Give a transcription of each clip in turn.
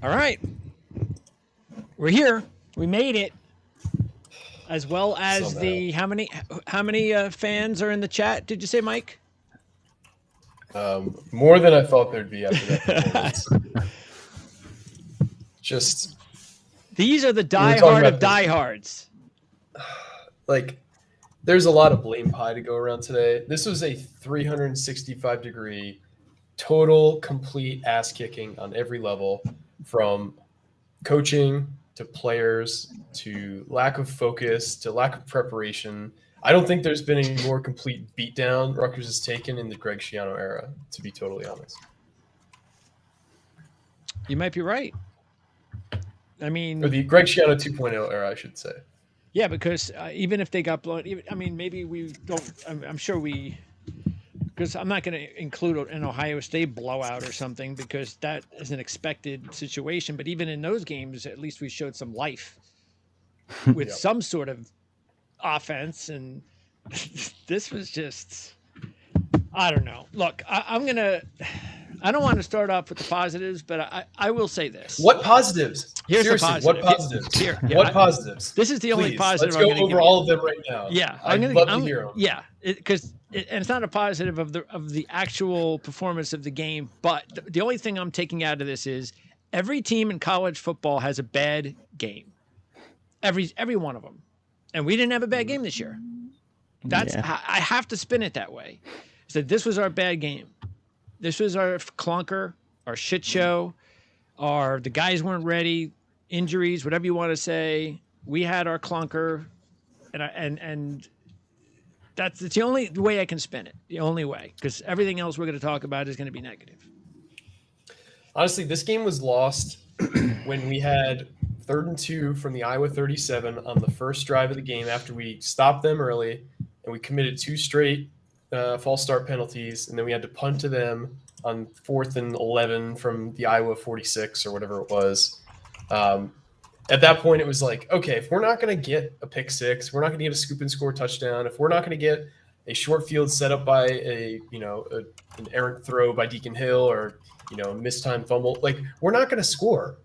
All right. We're here. We made it. As well as Somehow. how many fans are in the chat? Did you say, Mike? More than I thought there'd be after that performance. Just These are the we were talking diehard about of this. diehards. Like, there's a lot of blame pie to go around today. This was a 365-degree, total, complete ass kicking on every level, from coaching to players to lack of focus to lack of preparation. I don't think there's been a more complete beatdown Rutgers has taken in the Greg Schiano era, to be totally honest. You might be right. I mean, Or the Greg Schiano 2.0 era, I should say. Yeah, because even if they got blown, I mean, maybe we don't. I'm sure because I'm not going to include an Ohio State blowout or something because that is an expected situation. But even in those games, at least we showed some life with some sort of offense. And this was just, I don't know. Look, I don't want to start off with the positives, but I will say this. What positives? Here's Seriously, the positive. what positives? What positives? This is the only Please, positive. Let's go over all of them right now. Yeah, I'd love to hear them. Yeah, because and it's not a positive of the actual performance of the game, but the only thing I'm taking out of this is every team in college football has a bad game. Every one of them, and we didn't have a bad game this year. I have to spin it that way. So this was our bad game. This was our clunker, our shit show, the guys weren't ready, injuries, whatever you want to say. We had our clunker, and that's the only way I can spin it. The only way, because everything else we're going to talk about is going to be negative. Honestly, this game was lost when we had 3rd and 2 from the Iowa 37 on the first drive of the game after we stopped them early, and we committed 2 straight false start penalties, and then we had to punt to them on 4th and 11 from the Iowa 46 or whatever it was. At that point, it was like, okay, if we're not going to get a pick six, we're not going to get a scoop and score touchdown, if we're not going to get a short field set up by an errant throw by Deacon Hill or a mistime fumble, like, we're not going to score.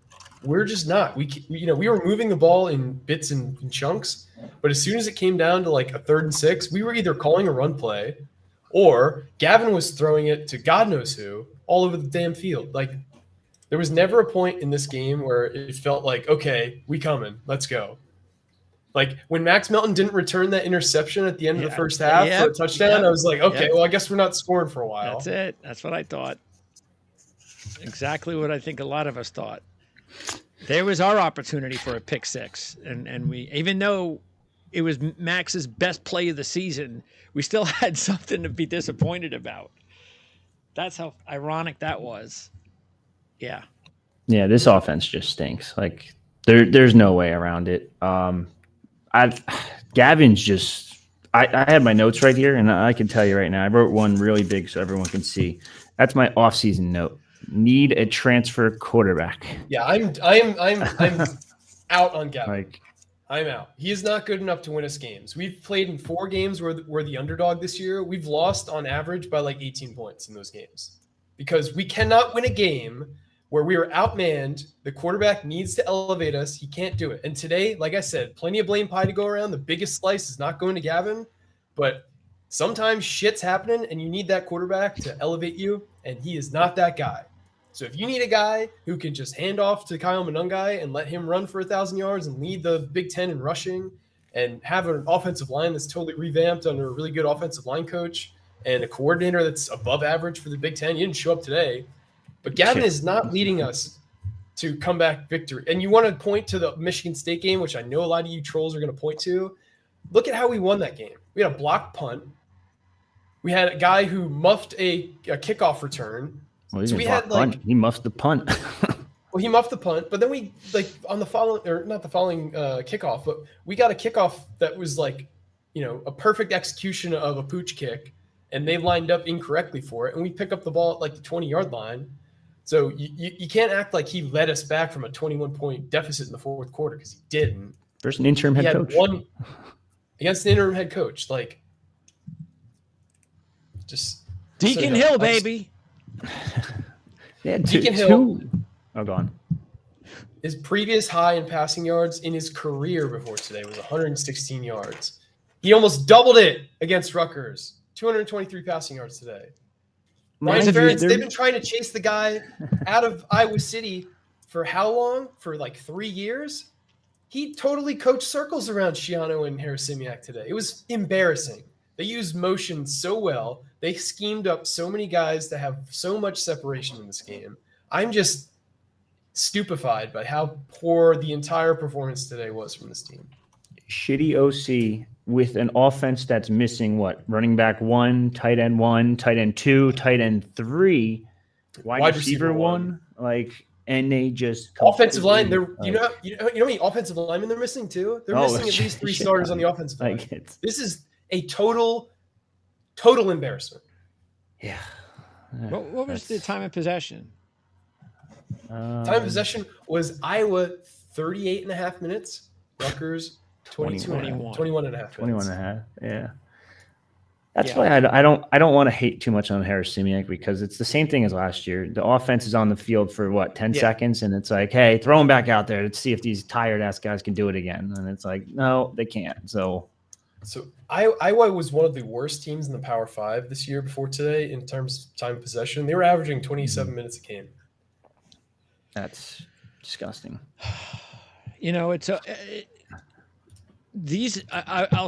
We're just not. We were moving the ball in bits and chunks, but as soon as it came down to like a 3rd and 6, we were either calling a run play or Gavin was throwing it to God knows who all over the damn field. Like, there was never a point in this game where it felt like, okay, we coming, let's go. Like, when Max Melton didn't return that interception at the end of the first half for a touchdown, I was like, okay, well, I guess we're not scoring for a while. That's it. That's what I thought. Exactly what I think a lot of us thought. There was our opportunity for a pick six, and we, even though it was Max's best play of the season, we still had something to be disappointed about. That's how ironic that was. Yeah. Yeah, this offense just stinks. Like, there's no way around it. Gavin's just. I have my notes right here, and I can tell you right now. I wrote one really big so everyone can see. That's my off-season note. Need a transfer quarterback. Yeah, I'm out on Gavin. Like, I'm out. He is not good enough to win us games. We've played in 4 games where we're the underdog this year. We've lost on average by like 18 points in those games because we cannot win a game where we are outmanned. The quarterback needs to elevate us. He can't do it. And today, like I said, plenty of blame pie to go around. The biggest slice is not going to Gavin, but sometimes shit's happening and you need that quarterback to elevate you, and he is not that guy. So if you need a guy who can just hand off to Kyle Monungai and let him run for 1,000 yards and lead the Big Ten in rushing and have an offensive line that's totally revamped under a really good offensive line coach and a coordinator that's above average for the Big Ten, you didn't show up today. But Gavin is not leading us to comeback victory. And you want to point to the Michigan State game, which I know a lot of you trolls are going to point to. Look at how we won that game. We had a blocked punt. We had a guy who muffed a kickoff return. Well, he muffed the punt. Well, he muffed the punt, but then we on the following, or not the following kickoff, but we got a kickoff that was like, a perfect execution of a pooch kick, and they lined up incorrectly for it, and we pick up the ball at like the 20-yard line. So you can't act like he led us back from a 21-point deficit in the 4th quarter, because he didn't. There's an interim head coach. One against the interim head coach, like, just Deacon Hill, baby. Yeah, Deacon Hill. Oh, go on. His previous high in passing yards in his career before today was 116 yards. He almost doubled it against Rutgers. 223 passing yards today. Ryan Ferentz, they've been trying to chase the guy out of Iowa City for how long? For like 3 years? He totally coached circles around Schiano and Harris-Simiak today. It was embarrassing. They used motion so well. They schemed up so many guys to have so much separation in this game. I'm just stupefied by how poor the entire performance today was from this team. Shitty OC with an offense that's missing what? Running back 1, tight end 1, tight end 2, tight end 3, wide receiver 1. Like, and they just offensive line. You know how many offensive linemen they're missing too? They're missing at least 3 starters on the offensive line. This is a total embarrassment. Yeah. What was the time of possession? Time of possession was Iowa 38 and a half minutes. Rutgers 21 and a half minutes. 21 and a half. Yeah. That's why I don't want to hate too much on Harris-Simiak, because it's the same thing as last year. The offense is on the field for 10 seconds, and it's like, hey, throw them back out there to see if these tired ass guys can do it again. And it's like, no, they can't. So Iowa was one of the worst teams in the Power 5 this year before today in terms of time of possession. They were averaging 27 minutes a game. That's disgusting. I'll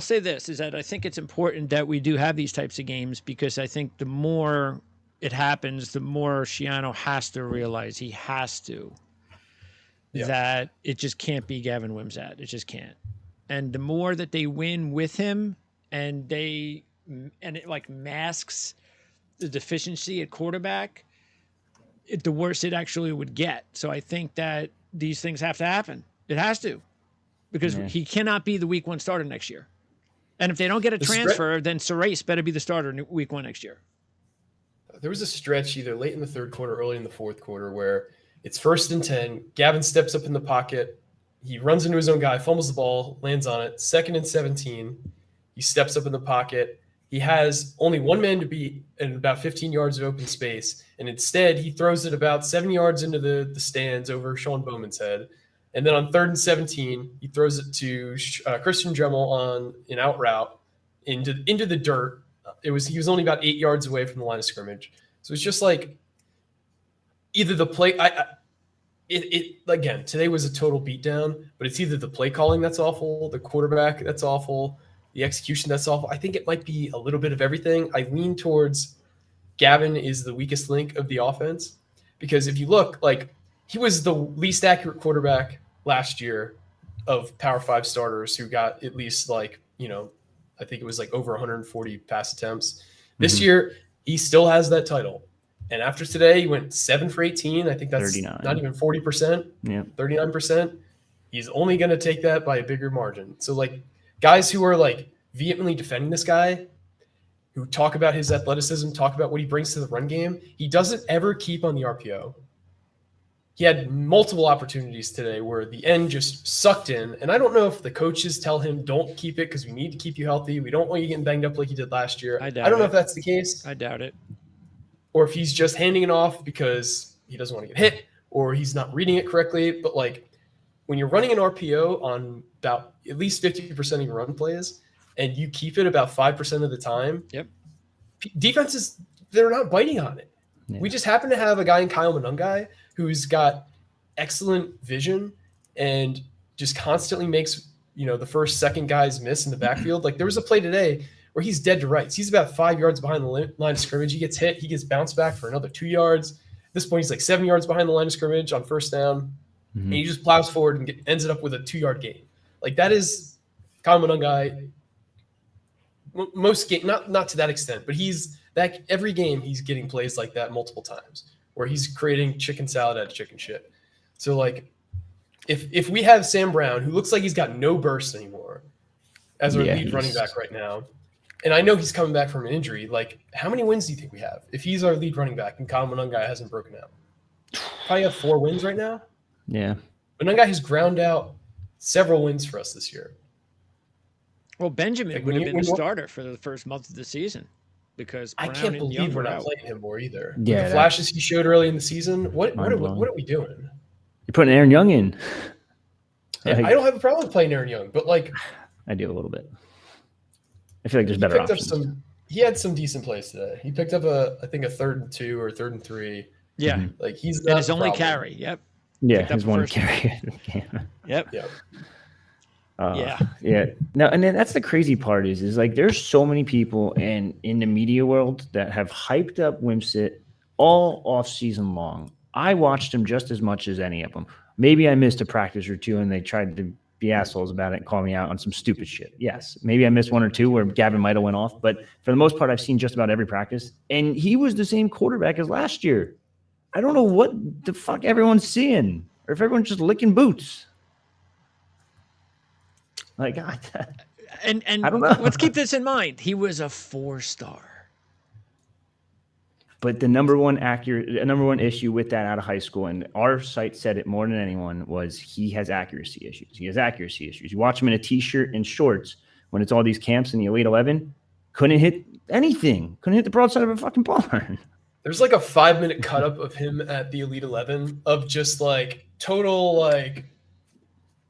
say this, is that I think it's important that we do have these types of games, because I think the more it happens, the more Schiano has to realize that it just can't be Gavin Wimsatt. It just can't. And the more that they win with him, and it like masks the deficiency at quarterback, the worse it actually would get. So I think that these things have to happen. It has to. Because he cannot be the week 1 starter next year. And if they don't get a transfer, then Sarace better be the starter in week 1 next year. There was a stretch either late in the third quarter, early in the fourth quarter, where it's 1st and 10. Gavin steps up in the pocket. He runs into his own guy, fumbles the ball, lands on it. 2nd and 17. He steps up in the pocket. He has only one man to beat in about 15 yards of open space. And instead, he throws it about 7 yards into the stands over Sean Bowman's head. And then on 3rd and 17, he throws it to Christian Dremel on an out route into the dirt. He was only about 8 yards away from the line of scrimmage. So it's just like either the play. Again, today was a total beatdown, but it's either the play calling that's awful, the quarterback that's awful, the execution that's awful. I think it might be a little bit of everything. I lean towards Gavin is the weakest link of the offense, because if you look, like, he was the least accurate quarterback last year of Power 5 starters who got at least I think it was like over 140 pass attempts. This year, he still has that title. And after today, he went 7 for 18. I think that's 39. Not even 40%. Yeah. 39%. He's only going to take that by a bigger margin. So, like, guys who are like vehemently defending this guy, who talk about his athleticism, talk about what he brings to the run game, he doesn't ever keep on the RPO. He had multiple opportunities today where the end just sucked in. And I don't know if the coaches tell him, don't keep it because we need to keep you healthy. We don't want you getting banged up like you did last year. I don't know if that's the case. I doubt it. Or if he's just handing it off because he doesn't want to get hit, or he's not reading it correctly. But, like, when you're running an RPO on about at least 50% of your run plays and you keep it about 5% of the time, defenses, they're not biting on it. Yeah. We just happen to have a guy in Kyle Monungai who's got excellent vision and just constantly makes, the first, second guys miss in the backfield. Like, there was a play today where he's dead to rights. He's about 5 yards behind the line of scrimmage. He gets hit. He gets bounced back for another 2 yards. At this point, he's like 7 yards behind the line of scrimmage on 1st down. And he just plows forward and ends it up with a 2-yard gain. Like, that is Kyle Monungai. Most game, not to that extent, but every game he's getting plays like that multiple times, where he's creating chicken salad out of chicken shit. So, like, if we have Sam Brown, who looks like he's got no burst anymore as our lead running back right now, and I know he's coming back from an injury, like, how many wins do you think we have if he's our lead running back and Kyle Monungai hasn't broken out? Probably have 4 wins right now. Yeah. Monungai has ground out several wins for us this year. Well, Benjamin would have been the starter for the first month of the season, because Brown I can't and believe Young we're were not out. playing him more either. Yeah, the flashes he showed early in the season. What are we doing? You're putting Aaron Young in. Yeah, I don't have a problem with playing Aaron Young, but like I do a little bit. I feel like there's better options. He had some decent plays today. He picked up I think a 3rd and 2 or 3rd and 3. Yeah, like he's not his only carry. Yep. Yeah, his one carry. Yep. Yeah. Now, and then that's the crazy part is like there's so many people in the media world that have hyped up Wimsatt all off season long. I watched him just as much as any of them. Maybe I missed a practice or two and they tried to be assholes about it and call me out on some stupid shit. Yes. Maybe I missed 1 or 2 where Gavin might have went off, but for the most part, I've seen just about every practice. And he was the same quarterback as last year. I don't know what the fuck everyone's seeing or if everyone's just licking boots. Like, and I don't know. Let's keep this in mind. He was a 4-star. But the number one issue with that out of high school, and our site said it more than anyone, was he has accuracy issues. He has accuracy issues. You watch him in a t-shirt and shorts when it's all these camps in the Elite 11, couldn't hit anything. Couldn't hit the broadside of a fucking barn. There's like a 5-minute cut up of him at the Elite 11 of just like total like,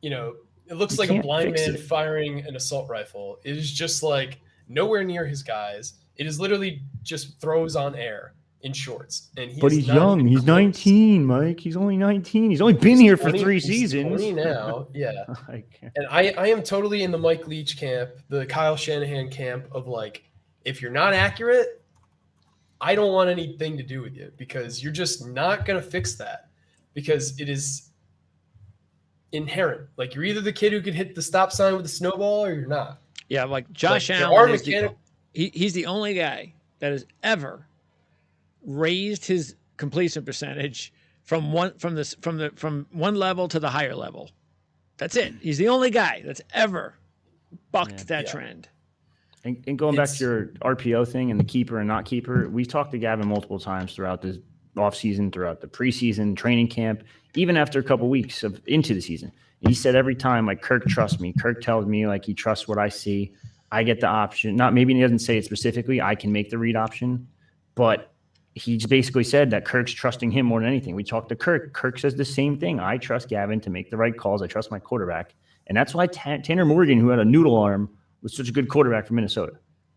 it looks like a blind man firing an assault rifle. It is just like nowhere near his guys. It is literally just throws on air in shorts. And he's young. He's 19, Mike. He's only 19. He's only been here for 3 seasons. 20 now, yeah. And I am totally in the Mike Leach camp, the Kyle Shanahan camp of like, if you're not accurate, I don't want anything to do with you because you're just not going to fix that because it is inherent. Like you're either the kid who can hit the stop sign with a snowball or you're not. Yeah, like Josh Allen. He's the only guy that has ever raised his completion percentage from one level to the higher level. That's it. He's the only guy that's ever bucked that trend. And going back to your RPO thing and the keeper and not keeper, we've talked to Gavin multiple times throughout the offseason, throughout the preseason, training camp, even after a couple weeks into the season. And he said every time, like, Kirk trusts me. Kirk tells me, like, he trusts what I see. I get the option. Maybe he doesn't say it specifically. I can make the read option. But he basically said that Kirk's trusting him more than anything. We talked to Kirk. Kirk says the same thing. I trust Gavin to make the right calls. I trust my quarterback. And that's why Tanner Morgan, who had a noodle arm, was such a good quarterback for Minnesota.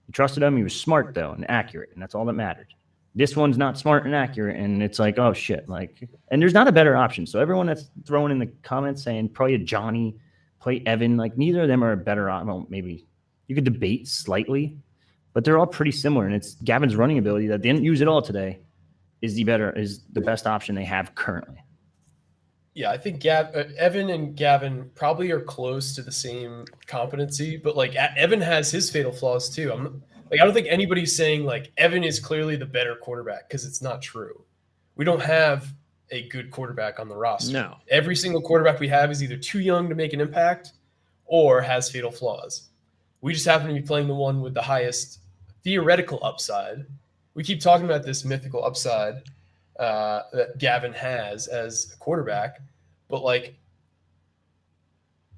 He trusted him. He was smart, though, and accurate, and that's all that mattered. This one's not smart and accurate, and it's like, oh, shit. And there's not a better option. So everyone that's throwing in the comments saying probably a Johnny, play Evan, like neither of them are a better option. Well, maybe you could debate slightly, but they're all pretty similar, and it's Gavin's running ability that they didn't use at all today is the best option they have currently. Yeah, I think Evan and Gavin probably are close to the same competency, but like Evan has his fatal flaws too. I don't think anybody's saying like Evan is clearly the better quarterback because it's not true. We don't have a good quarterback on the roster. No. Every single quarterback we have is either too young to make an impact or has fatal flaws. We just happen to be playing the one with the highest theoretical upside. We keep talking about this mythical upside that Gavin has as a quarterback, but like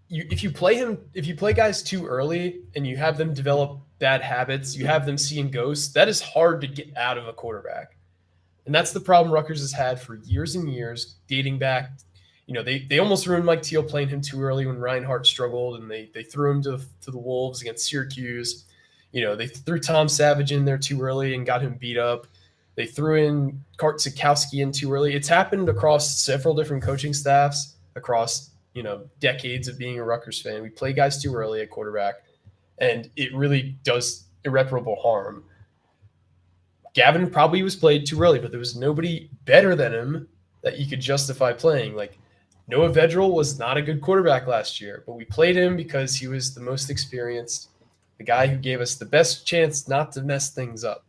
if you play guys too early and you have them develop bad habits, you have them seeing ghosts, that is hard to get out of a quarterback. And that's the problem Rutgers has had for years and years, dating back. They almost ruined Mike Teal playing him too early when Reinhardt struggled, and they threw him to the Wolves against Syracuse. They threw Tom Savage in there too early and got him beat up. They threw in Kartzikowski in too early. It's happened across several different coaching staffs across, decades of being a Rutgers fan. We play guys too early at quarterback, and it really does irreparable harm. Gavin probably was played too early, but there was nobody better than him that you could justify playing. Like Noah Vedral was not a good quarterback last year, but we played him because he was the most experienced, the guy who gave us the best chance not to mess things up.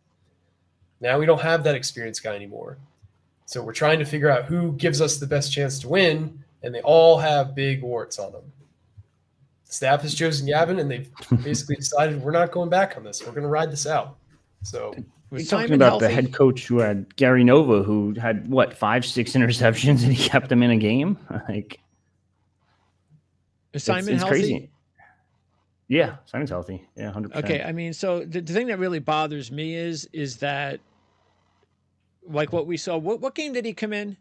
Now we don't have that experienced guy anymore. So we're trying to figure out who gives us the best chance to win, and they all have big warts on them. The staff has chosen Gavin, and they've basically decided we're not going back on this. We're going to ride this out. So we're talking about the head coach who had Gary Nova, who had 5-6 interceptions, and he kept them in a game. Is Simon it's healthy? Crazy. Yeah, Simon's healthy. Yeah, 100%. Okay, I mean, so the thing that really bothers me is that, like what we saw. What game did he come in?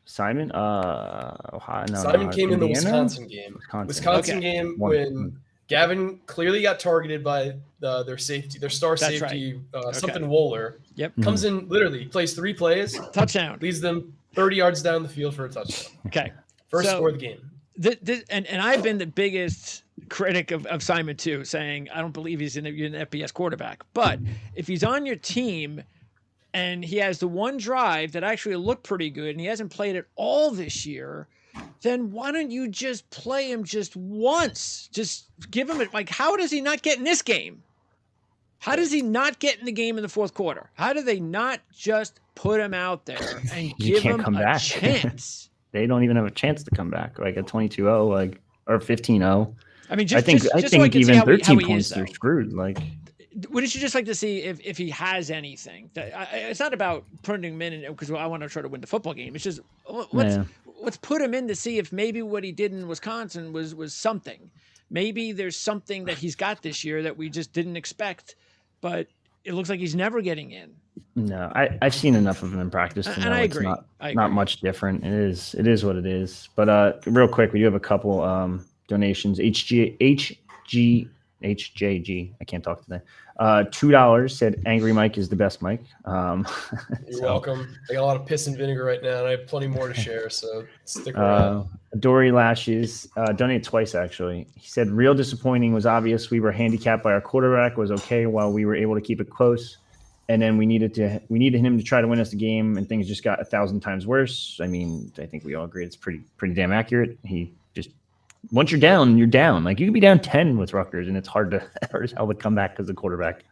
Simon? Simon came in the Indiana? Wisconsin game. Wisconsin game when Gavin clearly got targeted by their star safety, something Wohler. Yep. Comes in, literally plays 3 plays. Touchdown. Leads them 30 yards down the field for a touchdown. Okay. First score of the game. And I've been the biggest critic of Simon too, saying I don't believe he's an FBS quarterback. But if he's on your team and he has the one drive that actually looked pretty good and he hasn't played it all this year, then why don't you just play him just once? Just give him it. Like, how does he not get in this game? How does he not get in the game in the fourth quarter? How do they not just put him out there and give him a chance? They don't even have a chance to come back, like a 22-0, like, or 15-0. I mean, I think even 13 points they're screwed. Like, wouldn't you just like to see if he has anything? It's not about putting him in because I want to try to win the football game. It's just let's put him in to see if maybe what he did in Wisconsin was something. Maybe there's something that he's got this year that we just didn't expect, but it looks like he's never getting in. No, I've seen enough of him in practice to know it's not much different. It is what it is. But real quick, we do have a couple donations. HJG, I can't talk today. $2 said Angry Mike is the best Mike. You're welcome. I got a lot of piss and vinegar right now, and I have plenty more to share, so stick around. Dory Lashes donated twice, actually. He said, real disappointing was obvious. We were handicapped by our quarterback, was okay while we were able to keep it close. And then we needed him to try to win us the game, and things just got 1,000 times worse. I mean, I think we all agree it's pretty damn accurate. He just, once you're down, you're down. Like, you could be down 10 with Rutgers, and it's hard as hell to come back because of the quarterback.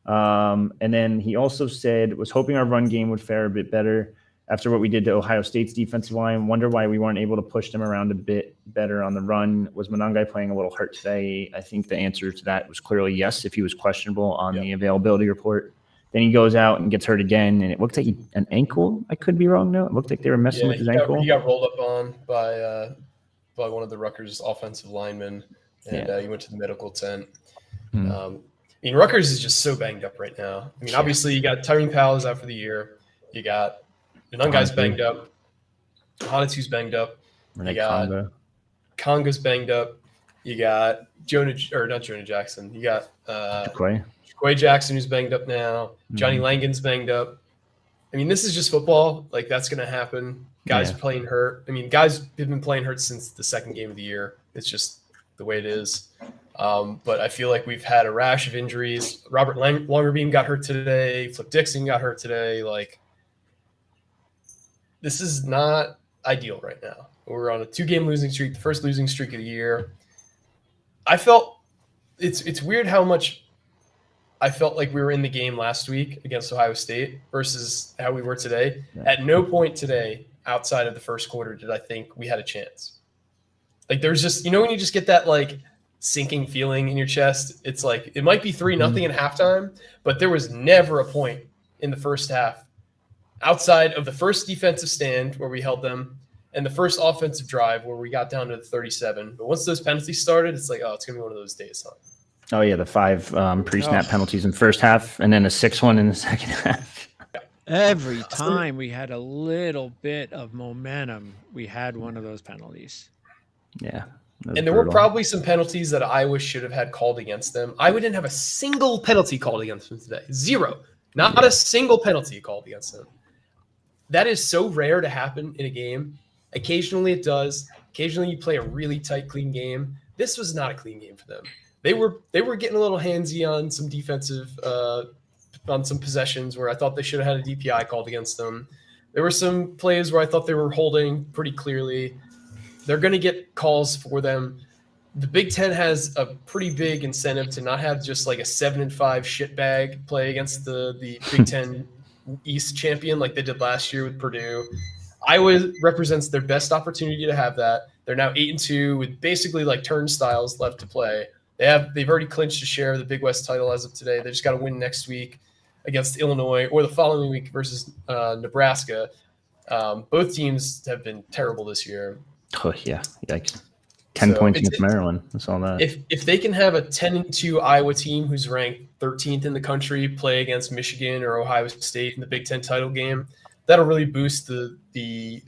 And then he also said, was hoping our run game would fare a bit better after what we did to Ohio State's defensive line. Wonder why we weren't able to push them around a bit better on the run. Was Monangai playing a little hurt today? I think the answer to that was clearly yes, if he was questionable on the availability report. Then he goes out and gets hurt again, and it looked like an ankle. I could be wrong, though. It looked like they were messing with his ankle. He got rolled up on by one of the Rutgers offensive linemen, and he went to the medical tent. I mean, Rutgers is just so banged up right now. I mean, obviously, you got Tyrone Powell is out for the year. You got Monangai's banged up. Hanatu's banged up. You got Conga's banged up. You got not Jonah Jackson. You got Jaquay Jackson, who's banged up now. Johnny Langan's banged up. I mean, this is just football. Like, that's going to happen. Guys playing hurt. I mean, guys have been playing hurt since the second game of the year. It's just the way it is. But I feel like we've had a rash of injuries. Robert Longerbeam got hurt today. Flip Dixon got hurt today. Like, this is not ideal right now. We're on a 2-game losing streak, the first losing streak of the year. I felt it's weird how much I felt like we were in the game last week against Ohio State versus how we were today. Yeah. At no point today, outside of the first quarter, did I think we had a chance. Like, there's just, when you just get that, like, sinking feeling in your chest, it's like, it might be 3-0 at halftime, but there was never a point in the first half outside of the first defensive stand where we held them and the first offensive drive where we got down to the 37. But once those penalties started, it's like, it's going to be one of those days, huh? Oh, yeah, the 5 pre-snap penalties in the first half and then a 6th in the second half. Every time we had a little bit of momentum, we had one of those penalties. Yeah. And there were probably some penalties that Iowa should have had called against them. Iowa didn't have a single penalty called against them today. 0. Not a single penalty called against them. That is so rare to happen in a game. Occasionally it does. Occasionally you play a really tight, clean game. This was not a clean game for them. They were getting a little handsy on some defensive, on some possessions where I thought they should have had a DPI called against them. There were some plays where I thought they were holding pretty clearly. They're going to get calls for them. The Big Ten has a pretty big incentive to not have just like a 7-5 shitbag play against the Big Ten East champion like they did last year with Purdue. Iowa represents their best opportunity to have that. They're now 8-2 with basically like turnstiles left to play. They've already clinched a share of the Big West title as of today. They just got to win next week against Illinois or the following week versus Nebraska. Both teams have been terrible this year. Oh, yeah. Yikes. 10 points against Maryland. That's all that. If they can have a 10-2 Iowa team who's ranked 13th in the country play against Michigan or Ohio State in the Big Ten title game, that'll really boost the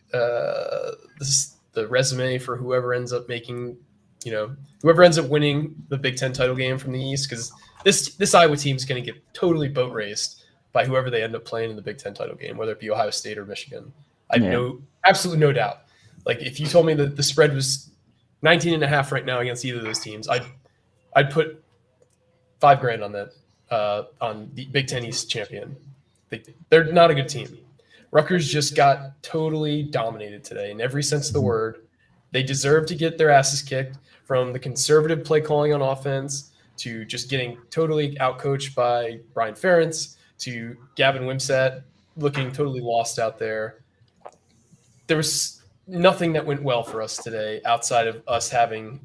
resume for whoever ends up winning the Big Ten title game from the East, because this Iowa team is going to get totally boat raced by whoever they end up playing in the Big Ten title game, whether it be Ohio State or Michigan. I have absolutely no doubt. Like, if you told me that the spread was 19.5 right now against either of those teams, I'd put $5,000 on that, on the Big Ten East champion. They're not a good team. Rutgers just got totally dominated today in every sense of the word. They deserve to get their asses kicked, from the conservative play calling on offense to just getting totally outcoached by Brian Ferentz to Gavin Wimsatt looking totally lost out there. There was nothing that went well for us today outside of us having,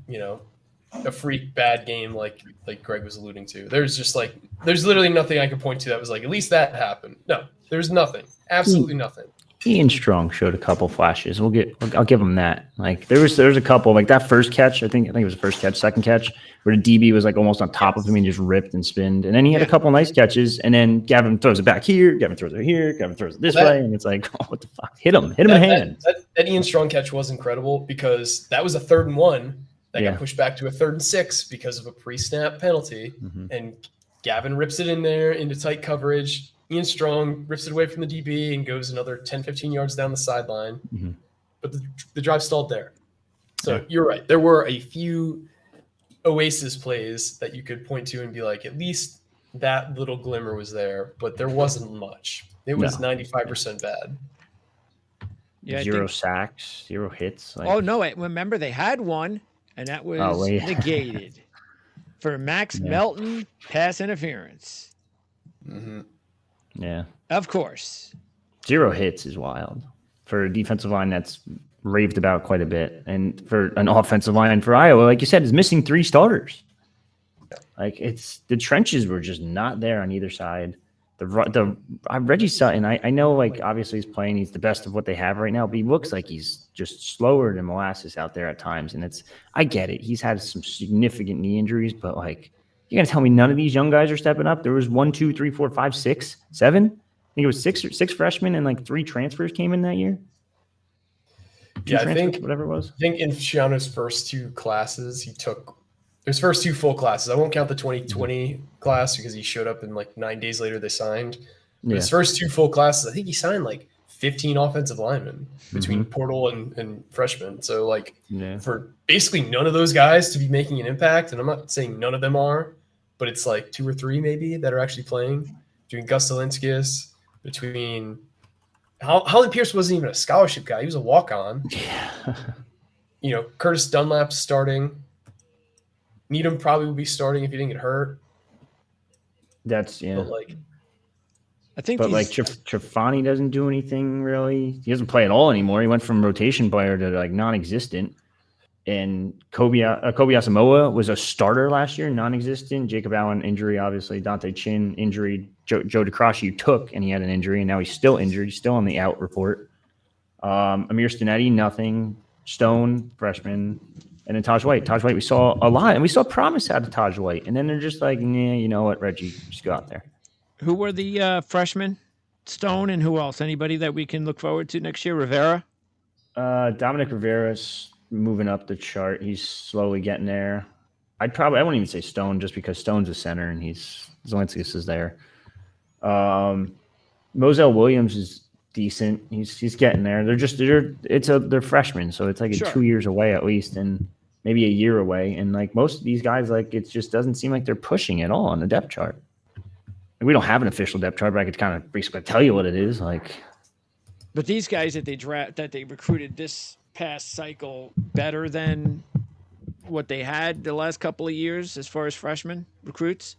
a freak bad game like Greg was alluding to. There's literally nothing I could point to that was like, at least that happened. No, there's nothing. Absolutely nothing. Ian Strong showed a couple flashes. I'll give him that. Like, there was a couple, like that first catch. I think it was the first catch, second catch, where the DB was like almost on top of him and just ripped and spinned. And then he had a couple nice catches. And then Gavin throws it back here. Gavin throws it here. Gavin throws it this way. And it's like, oh, what the fuck? Hit him in the hand. That Ian Strong catch was incredible, because that was a 3rd and 1 that got pushed back to a 3rd and 6 because of a pre-snap penalty. Mm-hmm. And Gavin rips it in there into tight coverage. Ian Strong rips it away from the DB and goes another 10, 15 yards down the sideline. Mm-hmm. But the drive stalled there. So you're right. There were a few oasis plays that you could point to and be like, at least that little glimmer was there, but there wasn't much. It was 95% bad. Yeah, 0 sacks, 0 hits. Remember they had one, and that was negated for Max Melton pass interference. Mm-hmm. Yeah. Of course. 0 hits is wild for a defensive line that's raved about quite a bit. And for an offensive line for Iowa, like you said, is missing 3 starters. Like, it's the trenches were just not there on either side. The Reggie Sutton, I know, like, obviously he's playing, he's the best of what they have right now, but he looks like he's just slower than molasses out there at times. And I get it. He's had some significant knee injuries, but like, you're going to tell me none of these young guys are stepping up? There was 1, 2, 3, 4, 5, 6, 7. I think it was six freshmen and like 3 transfers came in that year. I think whatever it was. I think in Schiano's first 2 classes, he took his first 2 full classes. I won't count the 2020 class because he showed up and like 9 days later they signed. But his first 2 full classes, I think he signed like 15 offensive linemen between portal and freshmen. So like for basically none of those guys to be making an impact, and I'm not saying none of them are, but it's like 2 or 3 maybe that are actually playing, between Gus Zelinskis, between Holly Pierce wasn't even a scholarship guy. He was a walk-on. Yeah. Curtis Dunlap's starting. Needham probably would be starting if he didn't get hurt. That's But I think Trefani doesn't do anything really. He doesn't play at all anymore. He went from rotation player to like non-existent. And Kobe Asamoah was a starter last year, non-existent. Jacob Allen injury, obviously. Dante Chin injury. Joe DeCroshy you took, and he had an injury, and now he's still injured. He's still on the out report. Amir Stinetti, nothing. Stone, freshman. And then Taj White. Taj White, we saw a lot, and we saw promise out of Taj White. And then they're just like, nah, you know what, Reggie, just go out there. Who were the freshmen? Stone, and who else? Anybody that we can look forward to next year? Rivera? Dominic Rivera's moving up the chart. He's slowly getting there. I wouldn't even say Stone, just because Stone's a center and Zelinskis is there. Moselle Williams is decent. He's getting there. They're freshmen, so it's like 2 years away at least, and maybe a year away. And like most of these guys, like it just doesn't seem like they're pushing at all on the depth chart. And we don't have an official depth chart, but I could kind of basically tell you what it is. Like, but these guys that they recruited this past cycle better than what they had the last couple of years as far as freshman recruits?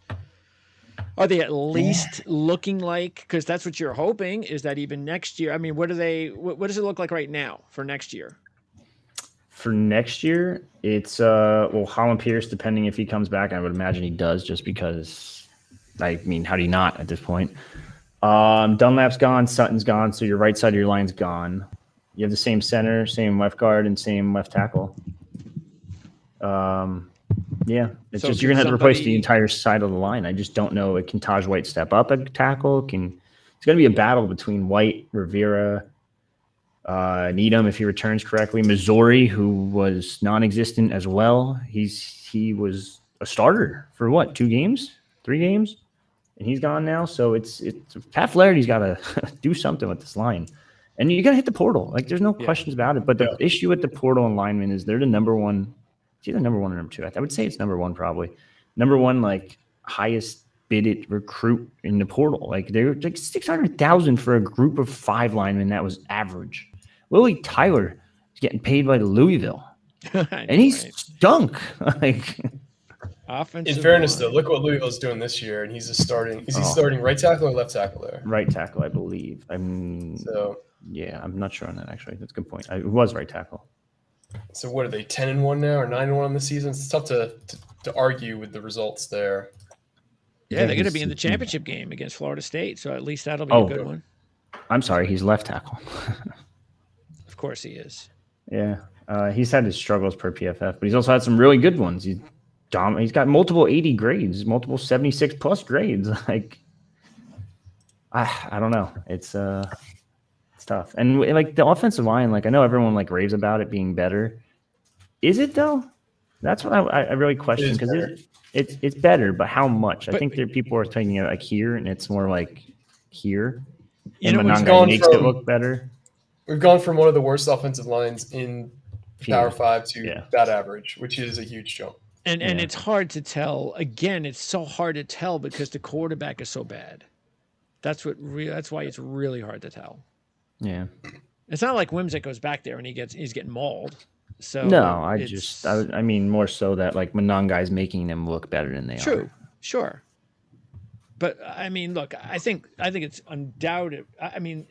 Are they at least looking like, because that's what you're hoping, is that even next year, I mean, what does it look like right now for next year? For next year, it's Holland Pierce, depending if he comes back. I would imagine he does, just because, I mean, how do you not at this point? Dunlap's gone, Sutton's gone, so your right side of your line's gone. You have the same center, same left guard, and same left tackle. It's you're gonna have to replace the entire side of the line. I just don't know. Can Taj White step up at tackle? Can it's going to be a battle between White, Rivera, Needham, if he returns correctly, Missouri, who was non-existent as well. He was a starter for what, 2 games, 3 games, and he's gone now. So it's Pat Flaherty's got to do something with this line, and you got to hit the portal. Like, there's no questions about it. But the issue with the portal and linemen is they're the number one. It's either number 1 or number 2. I would say it's number 1 probably. Number 1, like, highest bidded recruit in the portal. Like, they're like 600,000 for a group of 5 linemen. That was average. Willie Tyler is getting paid by Louisville, and he's stunk. Like, in fairness, though, look what Louisville's doing this year, and he's just starting. Is he starting right tackle or left tackle there? Right tackle, I believe. I'm not sure on that actually. That's a good point. It was right tackle. So what are they, 10-1 now or 9-1 on the season? It's tough to argue with the results there. Yeah, they're going to be in the championship game against Florida State, so at least that'll be a good one. I'm sorry, he's left tackle. Of course he is. Yeah, he's had his struggles per PFF, but he's also had some really good ones. He's got multiple 80 grades, multiple 76 plus grades. Like, I don't know. It's tough. And like the offensive line, like I know everyone like raves about it being better. Is it though? That's what I really question, because it's better, but how much? I think people are taking it like here, and it's more like here. And Monangai makes it look better. We've gone from one of the worst offensive lines in Power 5 to that average, which is a huge jump. And it's hard to tell. Again, it's so hard to tell because the quarterback is so bad. That's why it's really hard to tell. Yeah. It's not like Wimsatt goes back there and he's getting mauled. So no, I mean more so that like Monangai's making them look better than they are. True, sure. But I mean, look, I think it's undoubted. I mean,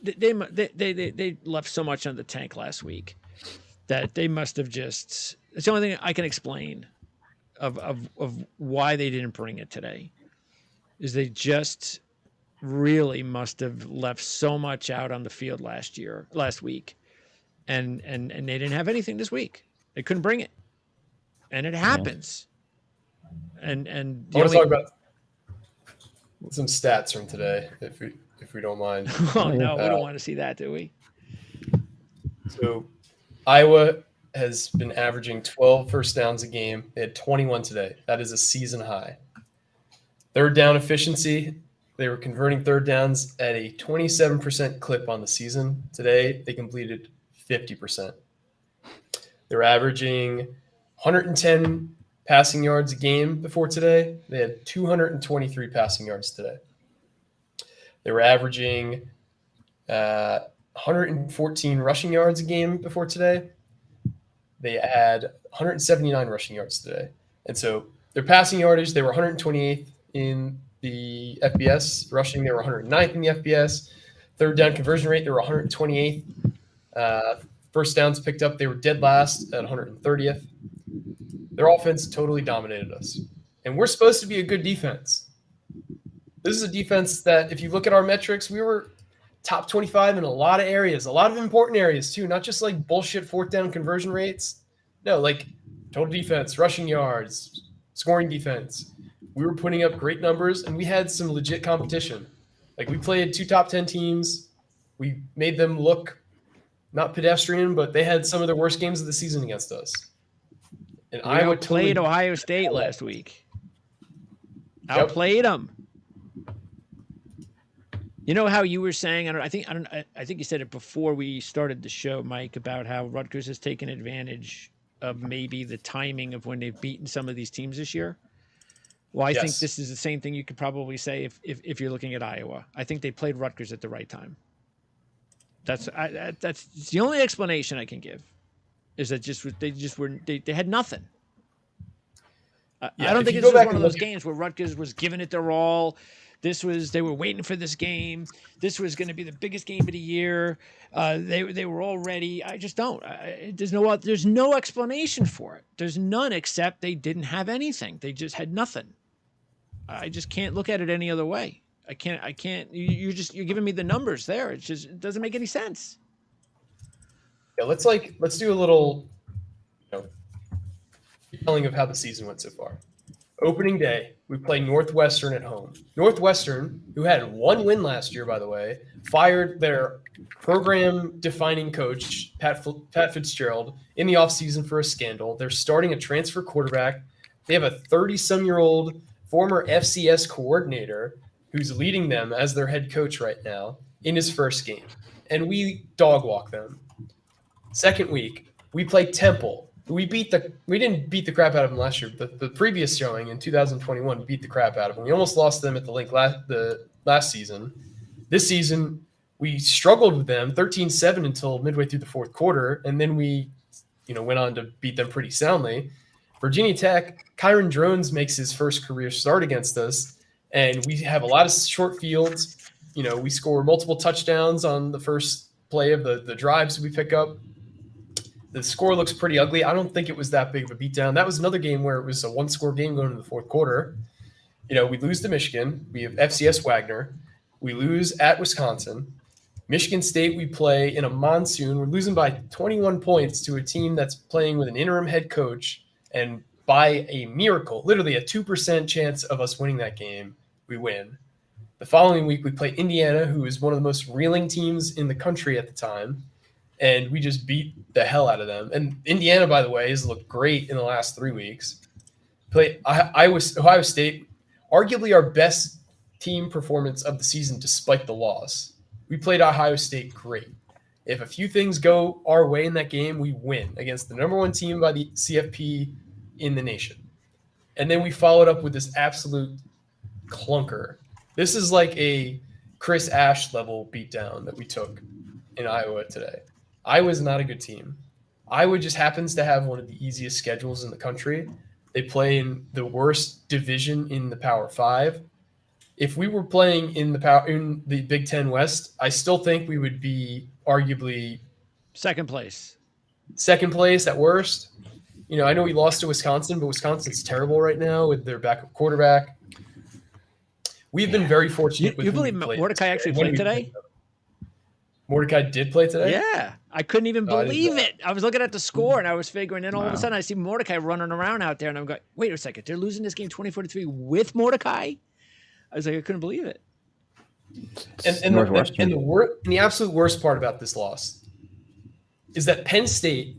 they left so much on the tank last week that they must have just. It's the only thing I can explain of why they didn't bring it today, is they just really must have left so much out on the field last week, and they didn't have anything this week. They couldn't bring it, and it happens. Yeah. And I want to talk about some stats from today, if we don't mind. Oh no, we don't want to see that, do we? So, Iowa has been averaging 12 first downs a game. They had 21 today. That is a season high. Third down efficiency, they were converting third downs at a 27% clip on the season. Today, they completed 50%. They were averaging 110 passing yards a game before today. They had 223 passing yards today. They were averaging 114 rushing yards a game before today. They had 179 rushing yards today. And so their passing yardage, they were 128th in the FBS. Rushing, they were 109th in the FBS. Third down conversion rate, they were 128th. First downs picked up, they were dead last at 130th. Their offense totally dominated us. And we're supposed to be a good defense. This is a defense that, if you look at our metrics, we were top 25 in a lot of areas, a lot of important areas too, not just like bullshit fourth down conversion rates. No, like total defense, rushing yards, scoring defense. We were putting up great numbers, and we had some legit competition. Like, we played 2 top 10 teams. We made them look not pedestrian, but they had some of their worst games of the season against us. And Iowa played Ohio State last week. Outplayed them. You know how you were saying? I think you said it before we started the show, Mike, about how Rutgers has taken advantage of maybe the timing of when they've beaten some of these teams this year. Well, I think this is the same thing you could probably say if you're looking at Iowa. I think they played Rutgers at the right time. That's the only explanation I can give. Is that they had nothing. I don't think it's one of those games where Rutgers was giving it their all. They were waiting for this game. This was going to be the biggest game of the year. They were all ready. I just don't. There's no explanation for it. There's none, except they didn't have anything. They just had nothing. I just can't look at it any other way. I can't. You're giving me the numbers there. It doesn't make any sense. Yeah, let's do a little, telling of how the season went so far. Opening day, we play Northwestern at home. Northwestern, who had one win last year, by the way, fired their program-defining coach, Pat Fitzgerald, in the offseason for a scandal. They're starting a transfer quarterback. They have a 30-some-year-old former FCS coordinator who's leading them as their head coach right now in his first game. And we dog walk them. Second week, we play Temple. We didn't beat the crap out of them last year. The previous showing in 2021 we beat the crap out of them. We almost lost them at the link last season. This season, we struggled with them 13-7 until midway through the fourth quarter, and then we went on to beat them pretty soundly. Virginia Tech, Kyron Drones makes his first career start against us, and we have a lot of short fields. We score multiple touchdowns on the first play of the drives we pick up. The score looks pretty ugly. I don't think it was that big of a beatdown. That was another game where it was a one-score game going into the fourth quarter. We lose to Michigan. We have FCS Wagner. We lose at Wisconsin. Michigan State, we play in a monsoon. We're losing by 21 points to a team that's playing with an interim head coach. And by a miracle, literally a 2% chance of us winning that game, we win. The following week, we play Indiana, who is one of the most reeling teams in the country at the time. And we just beat the hell out of them. And Indiana, by the way, has looked great in the last 3 weeks. Play Ohio State, arguably our best team performance of the season despite the loss. We played Ohio State great. If a few things go our way in that game, we win against the number one team by the CFP in the nation. And then we followed up with this absolute clunker. This is like a Chris Ash level beatdown that we took in Iowa today. Iowa's not a good team. Iowa just happens to have one of the easiest schedules in the country. They play in the worst division in the Power 5. If we were playing in the Big Ten West, I still think we would be arguably second place at worst. I know we lost to Wisconsin, but Wisconsin's terrible right now with their backup quarterback. We've been very fortunate. You believe Mordecai actually played today? Mordecai did play today? Yeah. I couldn't even believe it. I was looking at the score and I was figuring, and all of a sudden I see Mordecai running around out there, and I'm going, wait a second, they're losing this game 24-3 with Mordecai? I was like, I couldn't believe it. And the absolute worst part about this loss is that Penn State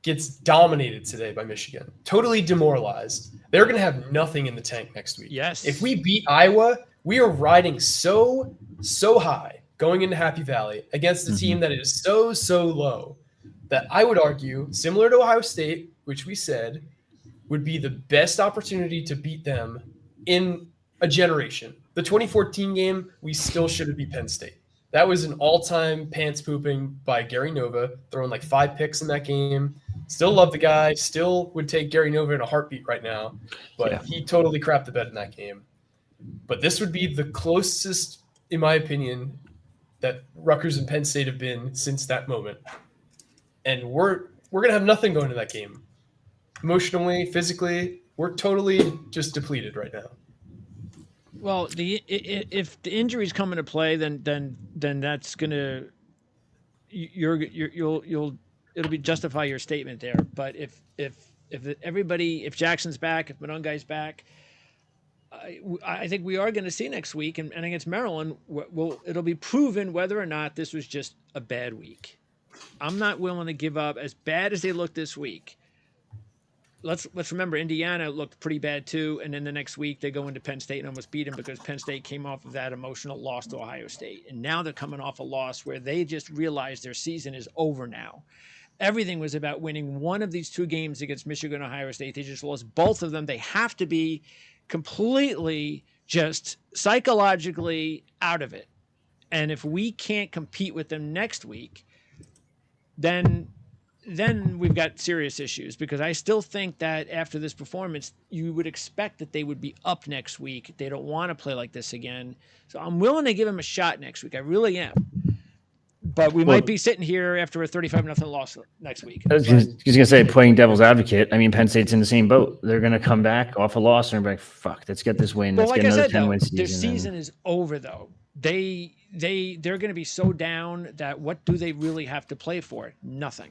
gets dominated today by Michigan, totally demoralized. They're going to have nothing in the tank next week. Yes. If we beat Iowa, we are riding so high going into Happy Valley against a team that is so low that I would argue, similar to Ohio State, which we said would be the best opportunity to beat them in a generation. The 2014 game, we still should have beat Penn State. That was an all-time pants pooping by Gary Nova, throwing like 5 picks in that game. Still love the guy. Still would take Gary Nova in a heartbeat right now. But he totally crapped the bed in that game. But this would be the closest, in my opinion, that Rutgers and Penn State have been since that moment. And we're going to have nothing going to that game. Emotionally, physically, we're totally just depleted right now. Well, if the injuries come into play, then that's gonna it'll be justify your statement there. But if Jackson's back, if Monongai's back, I think we are going to see next week, and against Maryland, it'll be proven whether or not this was just a bad week. I'm not willing to give up as bad as they look this week. Let's remember Indiana looked pretty bad too, and then the next week they go into Penn State and almost beat them because Penn State came off of that emotional loss to Ohio State, and now they're coming off a loss where they just realized their season is over now. Everything was about winning one of these 2 games against Michigan and Ohio State. They just lost both of them. They have to be completely just psychologically out of it, and if we can't compete with them next week, then we've got serious issues, because I still think that after this performance, you would expect that they would be up next week. They don't want to play like this again. So I'm willing to give them a shot next week. I really am. But we might be sitting here after a 35-0 loss next week. I was going to say, playing devil's advocate, I mean, Penn State's in the same boat. They're going to come back off a loss and be like, fuck, let's get this win. Well, let's like get I another said, 10-win season. their season is over, though. They're going to be so down that what do they really have to play for? Nothing.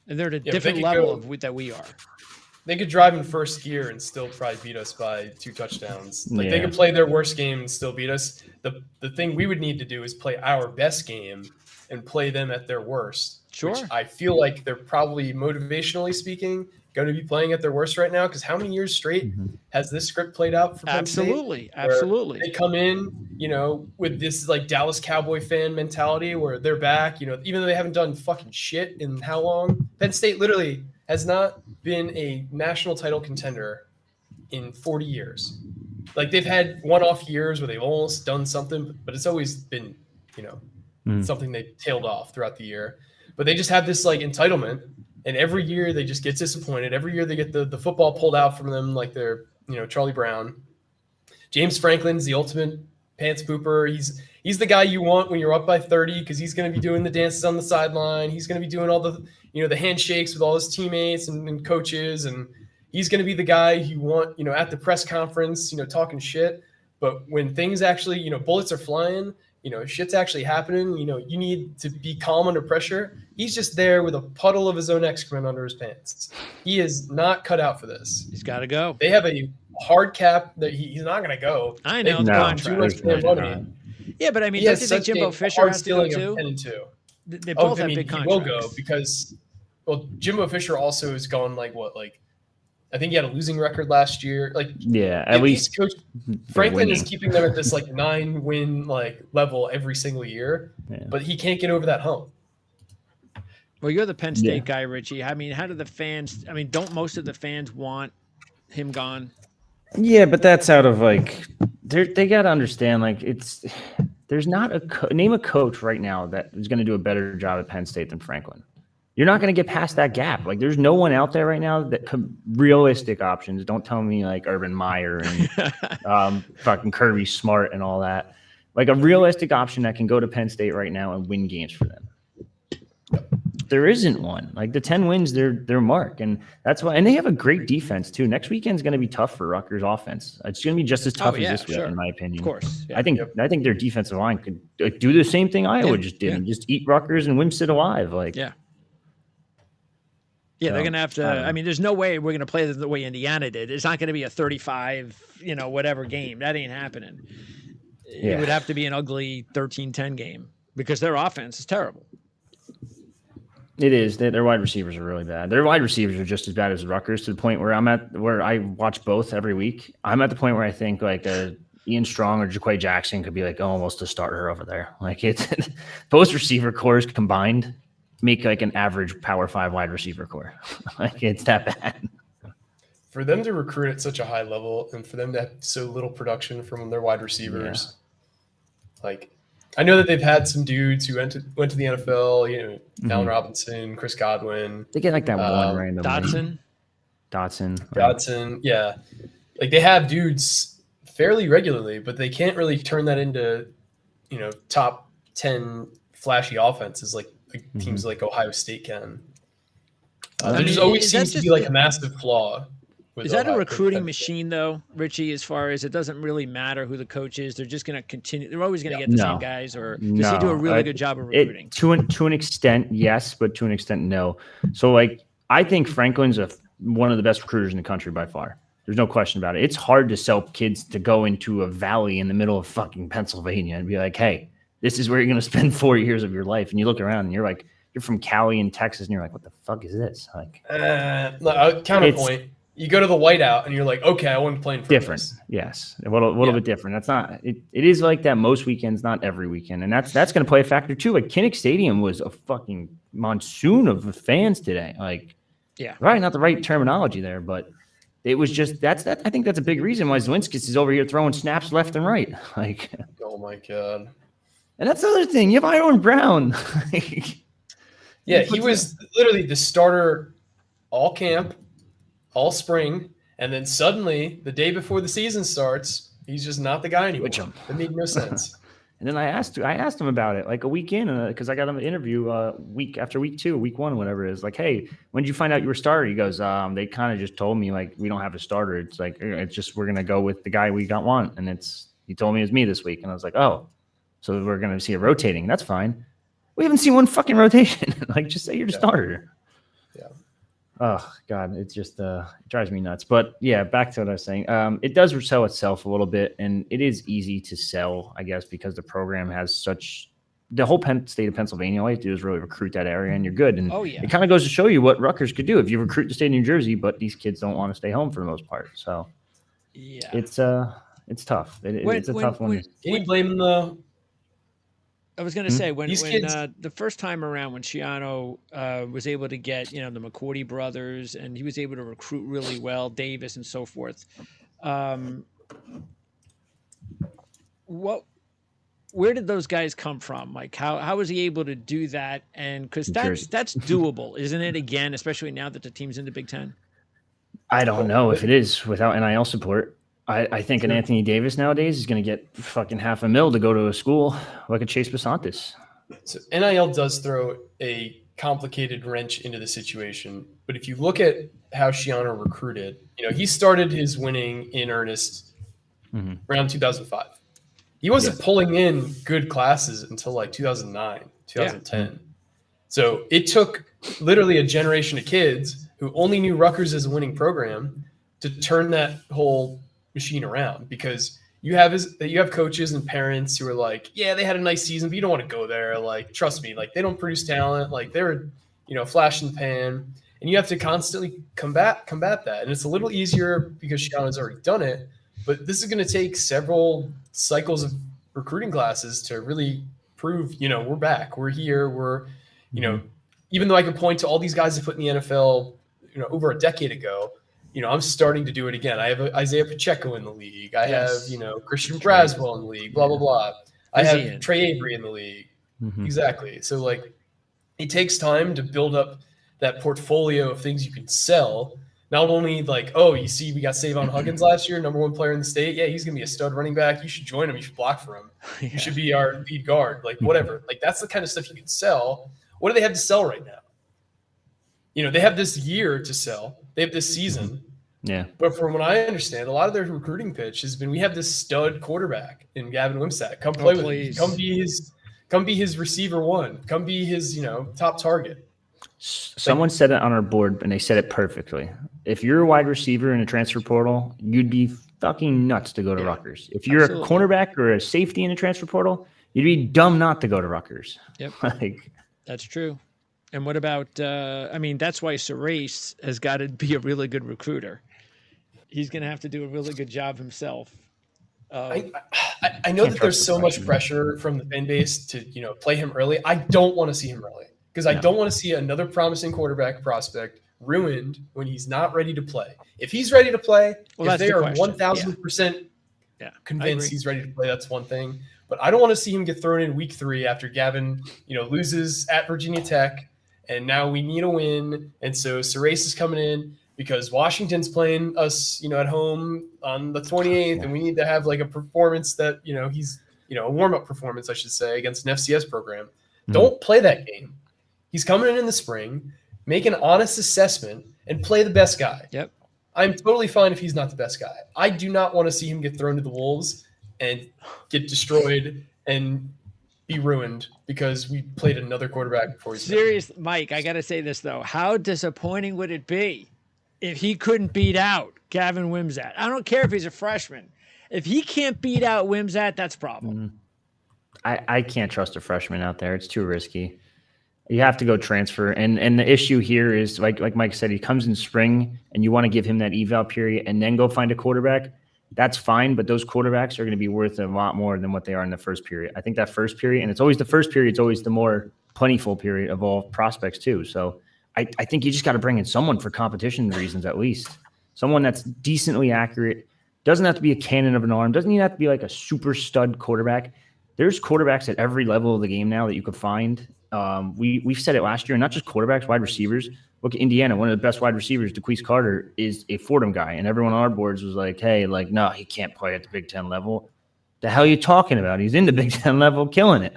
And they're at a different level that we are. they could drive in first gear and still probably beat us by 2 touchdowns. Like they could play their worst game and still beat us. The thing we would need to do is play our best game and play them at their worst. Sure. Which I feel like they're probably, motivationally speaking, going to be playing at their worst right now. Because how many years straight has this script played out for Penn State? Absolutely. They come in, with this like Dallas Cowboy fan mentality where they're back, even though they haven't done fucking shit in how long? Penn State literally has not been a national title contender in 40 years. Like they've had one-off years where they've almost done something, but it's always been, something they tailed off throughout the year. But they just have this like entitlement, and every year they just get disappointed. Every year they get the football pulled out from them like they're, Charlie Brown. James Franklin's the ultimate pants pooper. He's the guy you want when you're up by 30 because he's going to be doing the dances on the sideline. He's going to be doing all the, the handshakes with all his teammates and coaches, and he's going to be the guy you want, at the press conference, talking shit. But when things actually, bullets are flying, shit's actually happening, you need to be calm under pressure. He's just there with a puddle of his own excrement under his pants. He is not cut out for this. He's got to go. They have a hard cap that he's not going to go. I know. Too much money. Yeah, but I mean, don't you think Jimbo Fisher has to go too? 10 and 2. They both have big contracts. He will go because, Jimbo Fisher also has gone I think he had a losing record last year. At least Coach Franklin is keeping them at this 9-win level every single year, but he can't get over that hump. Well, you're the Penn State guy, Richie. I mean, how do the fans? I mean, don't most of the fans want him gone? Yeah, but that's out of they got to understand there's not name a coach right now that is going to do a better job at Penn State than Franklin. You're not going to get past that gap. There's no one out there right now that realistic options. Don't tell me Urban Meyer and fucking Kirby Smart and all that. A realistic option that can go to Penn State right now and win games for them. There isn't one. The 10 wins, their mark, and that's why. And they have a great defense too. Next weekend's going to be tough for Rutgers offense. It's going to be just as tough as this week, in my opinion. Of course, I think their defensive line could do the same thing Iowa just did, and just eat Rutgers and Wimsit alive. Yeah, they're going to have to. I mean, there's no way we're going to play the way Indiana did. It's not going to be a 35, whatever game. That ain't happening. It would have to be an ugly 13-10 game because their offense is terrible. It is. Their wide receivers are really bad. Their wide receivers are just as bad as Rutgers, to the point where where I watch both every week. I'm at the point where I think Ian Strong or Jaquay Jackson could be almost a starter over there. It's both receiver cores combined make an average Power 5 wide receiver core. It's that bad. For them to recruit at such a high level and for them to have so little production from their wide receivers, I know that they've had some dudes who went to the NFL, Allen Robinson, Chris Godwin. They get that one random Dotson, yeah. They have dudes fairly regularly, but they can't really turn that into, top 10 flashy offenses teams like Ohio State can. There just always seems to be a massive flaw. Is that a recruiting machine, though, Richie, as far as it doesn't really matter who the coach is? They're just going to continue. They're always going to get the same guys, or does he do a really good job of recruiting? To an extent, yes, but to an extent, no. So, I think Franklin's one of the best recruiters in the country by far. There's no question about it. It's hard to sell kids to go into a valley in the middle of fucking Pennsylvania and be like, hey, this is where you're going to spend 4 years of your life. And you look around and you're you're from Cali and Texas, and you're what the fuck is this? Counterpoint. You go to the whiteout and you're okay, I want to play in different. Yes. A little bit different. That's not, it is like that most weekends, not every weekend. And that's going to play a factor too. Kinnick Stadium was a fucking monsoon of fans today. Right. Not the right terminology there, but it was just, I think that's a big reason why Zwinskas is over here throwing snaps left and right. Oh my God. And that's the other thing. You have Iron Brown. He was literally the starter all camp, all spring, and then suddenly, the day before the season starts, he's just not the guy anymore. It made no sense. And then I asked him about it a week in, because I got him an interview week after week 2, week 1, whatever it is. Hey, when did you find out you were a starter? He goes, they kind of just told me we don't have a starter. It's it's just we're gonna go with the guy we want, and he told me it was me this week, and I was oh, so we're gonna see it rotating. That's fine. We haven't seen one fucking rotation. Just say you're the starter. Yeah. Oh God, it just it drives me nuts. But yeah, back to what I was saying. It does sell itself a little bit, and it is easy to sell, I guess, because the program has such the whole Penn State of Pennsylvania. All you have to do is really recruit that area, and you're good. And it kind of goes to show you what Rutgers could do if you recruit the state of New Jersey, but these kids don't want to stay home for the most part. So yeah, it's tough. It's a tough one. Can you blame the? I was going to say when kids... the first time around when Schiano was able to get the McCourty brothers, and he was able to recruit really well, Davis and so forth. Where did those guys come from, Mike? How was he able to do that? And because that's doable, isn't it? Again, especially now that the team's in the Big Ten. I don't know if it is without NIL support. I think an Anthony Davis nowadays is going to get fucking $500,000 to go to a school like a Chase Basantis. So NIL does throw a complicated wrench into the situation. But if you look at how Schiano recruited, he started his winning in earnest around 2005. He wasn't pulling in good classes until like 2009, 2010. Yeah. So it took literally a generation of kids who only knew Rutgers as a winning program to turn that whole machine around, because you have coaches and parents who are like, yeah, they had a nice season, but you don't want to go there. Like, trust me, like they don't produce talent. Like they're, flash in the pan, and you have to constantly combat that. And it's a little easier because Schiano's already done it, but this is going to take several cycles of recruiting classes to really prove, we're back, we're here, we're, even though I could point to all these guys that put in the NFL, over a decade ago, I'm starting to do it again. I have Isaiah Pacheco in the league. I have, Christian Braswell in the league, blah, blah, blah. I have Trey Avery in the league. Exactly. So, like, it takes time to build up that portfolio of things you can sell. Not only like, oh, you see, we got Savon Huggins last year, number 1 player in the state. Yeah, he's going to be a stud running back. You should join him. You should block for him. You should be our lead guard. Like, whatever. Like, that's the kind of stuff you can sell. What do they have to sell right now? They have this year to sell. They have this season. Yeah. But from what I understand, a lot of their recruiting pitch has been, we have this stud quarterback in Gavin Wimsatt. Come play with him. Come be his receiver one. Come be his, top target. Someone said it on our board, and they said it perfectly. If you're a wide receiver in a transfer portal, you'd be fucking nuts to go to Rutgers. If you're a cornerback or a safety in a transfer portal, you'd be dumb not to go to Rutgers. Yep. That's true. And what about, that's why Serace has got to be a really good recruiter. He's going to have to do a really good job himself. I know that there's so much pressure from the fan base to, play him early. I don't want to see him early because I don't want to see another promising quarterback prospect ruined when he's not ready to play. If he's ready to play, if they are 1,000% convinced he's ready to play, that's one thing. But I don't want to see him get thrown in week 3 after Gavin, loses at Virginia Tech. And now we need a win. And so Serace is coming in because Washington's playing us, at home on the 28th. And we need to have like a performance that, he's, a warm-up performance, I should say, against an FCS program. Don't play that game. He's coming in the spring, make an honest assessment, and play the best guy. Yep. I'm totally fine if he's not the best guy. I do not want to see him get thrown to the wolves and get destroyed and be ruined because we played another quarterback before he's serious. Mike, I got to say this though. How disappointing would it be if he couldn't beat out Gavin Wimsatt? I don't care if he's a freshman. If he can't beat out Wimsatt, that's a problem. I can't trust a freshman out there. It's too risky. You have to go transfer. And the issue here is like Mike said, he comes in spring and you want to give him that eval period and then go find a quarterback. That's fine, but those quarterbacks are going to be worth a lot more than what they are in the first period. I think that first period, and it's always the first period, it's always the more plentiful period of all prospects too. So I think you just got to bring in someone for competition reasons at least. Someone that's decently accurate. Doesn't have to be a cannon of an arm. Doesn't even have to be like a super stud quarterback. There's quarterbacks at every level of the game now that you could find. We've said it last year, and not just quarterbacks, wide receivers. Look at Indiana. One of the best wide receivers, DeQuise Carter, is a Fordham guy. And everyone on our boards was like, hey, no, he can't play at the Big Ten level. The hell are you talking about? He's in the Big Ten level, killing it.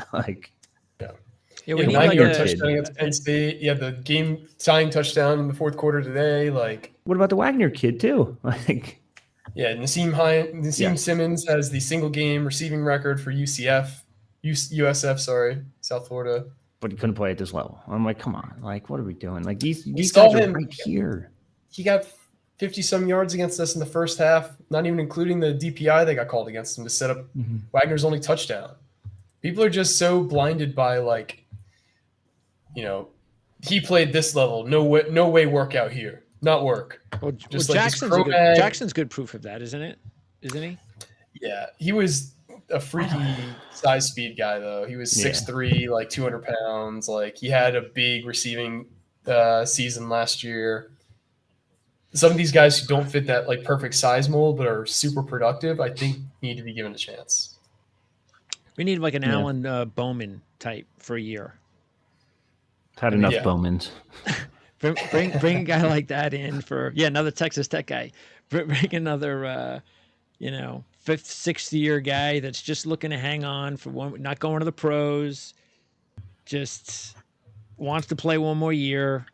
We need like a touchdown against Penn State. Yeah, the game-tying touchdown in the fourth quarter today. What about the Wagner kid, too? Nassim Simmons has the single-game receiving record for USF, South Florida. but he couldn't play at this level. I'm like, come on, like, what are we doing? Like these saw guys are him. right here. He got 50-some yards against us in the first half, not even including the DPI they got called against him to set up Wagner's only touchdown. People are just so blinded by, like, he played this level. No way work out here. Not work. Well, just well, like Jackson's good proof of that, isn't it? Isn't he? Yeah, he was a freaky size speed guy, though. He was 6'3", like 200 pounds. Like, he had a big receiving season last year. Some of these guys who don't fit that, like, perfect size mold but are super productive, I think need to be given a chance. We need like an Alan Bowman type for a year. Had enough Bowmans. Bring a guy like that in for another Texas Tech guy. Bring another fifth, sixth year guy that's just looking to hang on for one, not going to the pros, just wants to play one more year.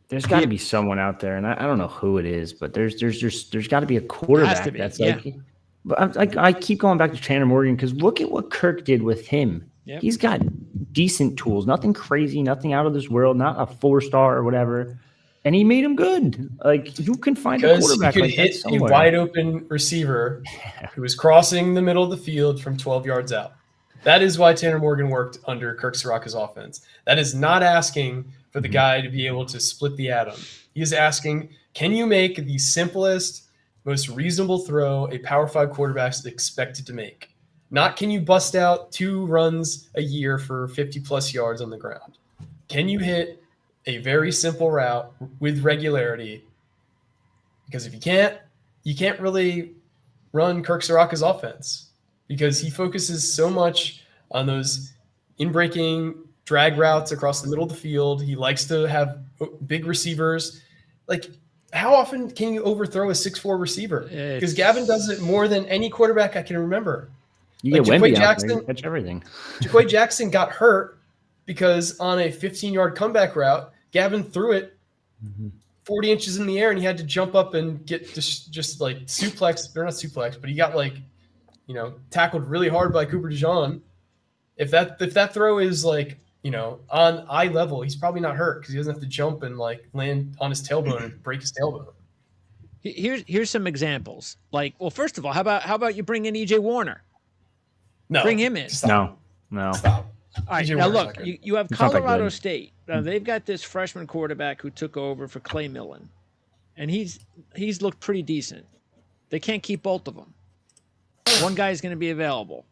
There's got to be someone out there, and I don't know who it is, but there's got to be a quarterback that's like. But I keep going back to Tanner Morgan because look at what Kirk did with him. Yep. He's got decent tools, nothing crazy, nothing out of this world, not a 4-star or whatever, and he made him good. Like, you can find a quarterback like that somewhere. A wide open receiver who was crossing the middle of the field from 12 yards out. That is why Tanner Morgan worked under Kirk Soraka's offense. That is not asking for the guy to be able to split the atom. He is asking, can you make the simplest, most reasonable throw a Power 5 quarterback is expected to make? Not can you bust out 2 runs a year for 50-plus yards on the ground. Can you hit a very simple route with regularity? Because if you can't really run Kirk Soraka's offense because he focuses so much on those in-breaking drag routes across the middle of the field. He likes to have big receivers. Like, how often can you overthrow a 6'4" receiver? Because Gavin does it more than any quarterback I can remember. You get Wemby out there, you catch everything. Jaquay Jackson got hurt because on a 15-yard comeback route, Gavin threw it 40 inches in the air, and he had to jump up and get just like suplex, or not suplex, but he got tackled really hard by Cooper DeJean. If that throw is like, on eye level, he's probably not hurt because he doesn't have to jump and like land on his tailbone and break his tailbone. Here's some examples. Like, well, first of all, how about you bring in EJ Warner? No, bring him in. Stop. No. Stop. All right, now look, you have Colorado State. They've got this freshman quarterback who took over for Clay Millen, and he's looked pretty decent. They can't keep both of them. One guy is going to be available.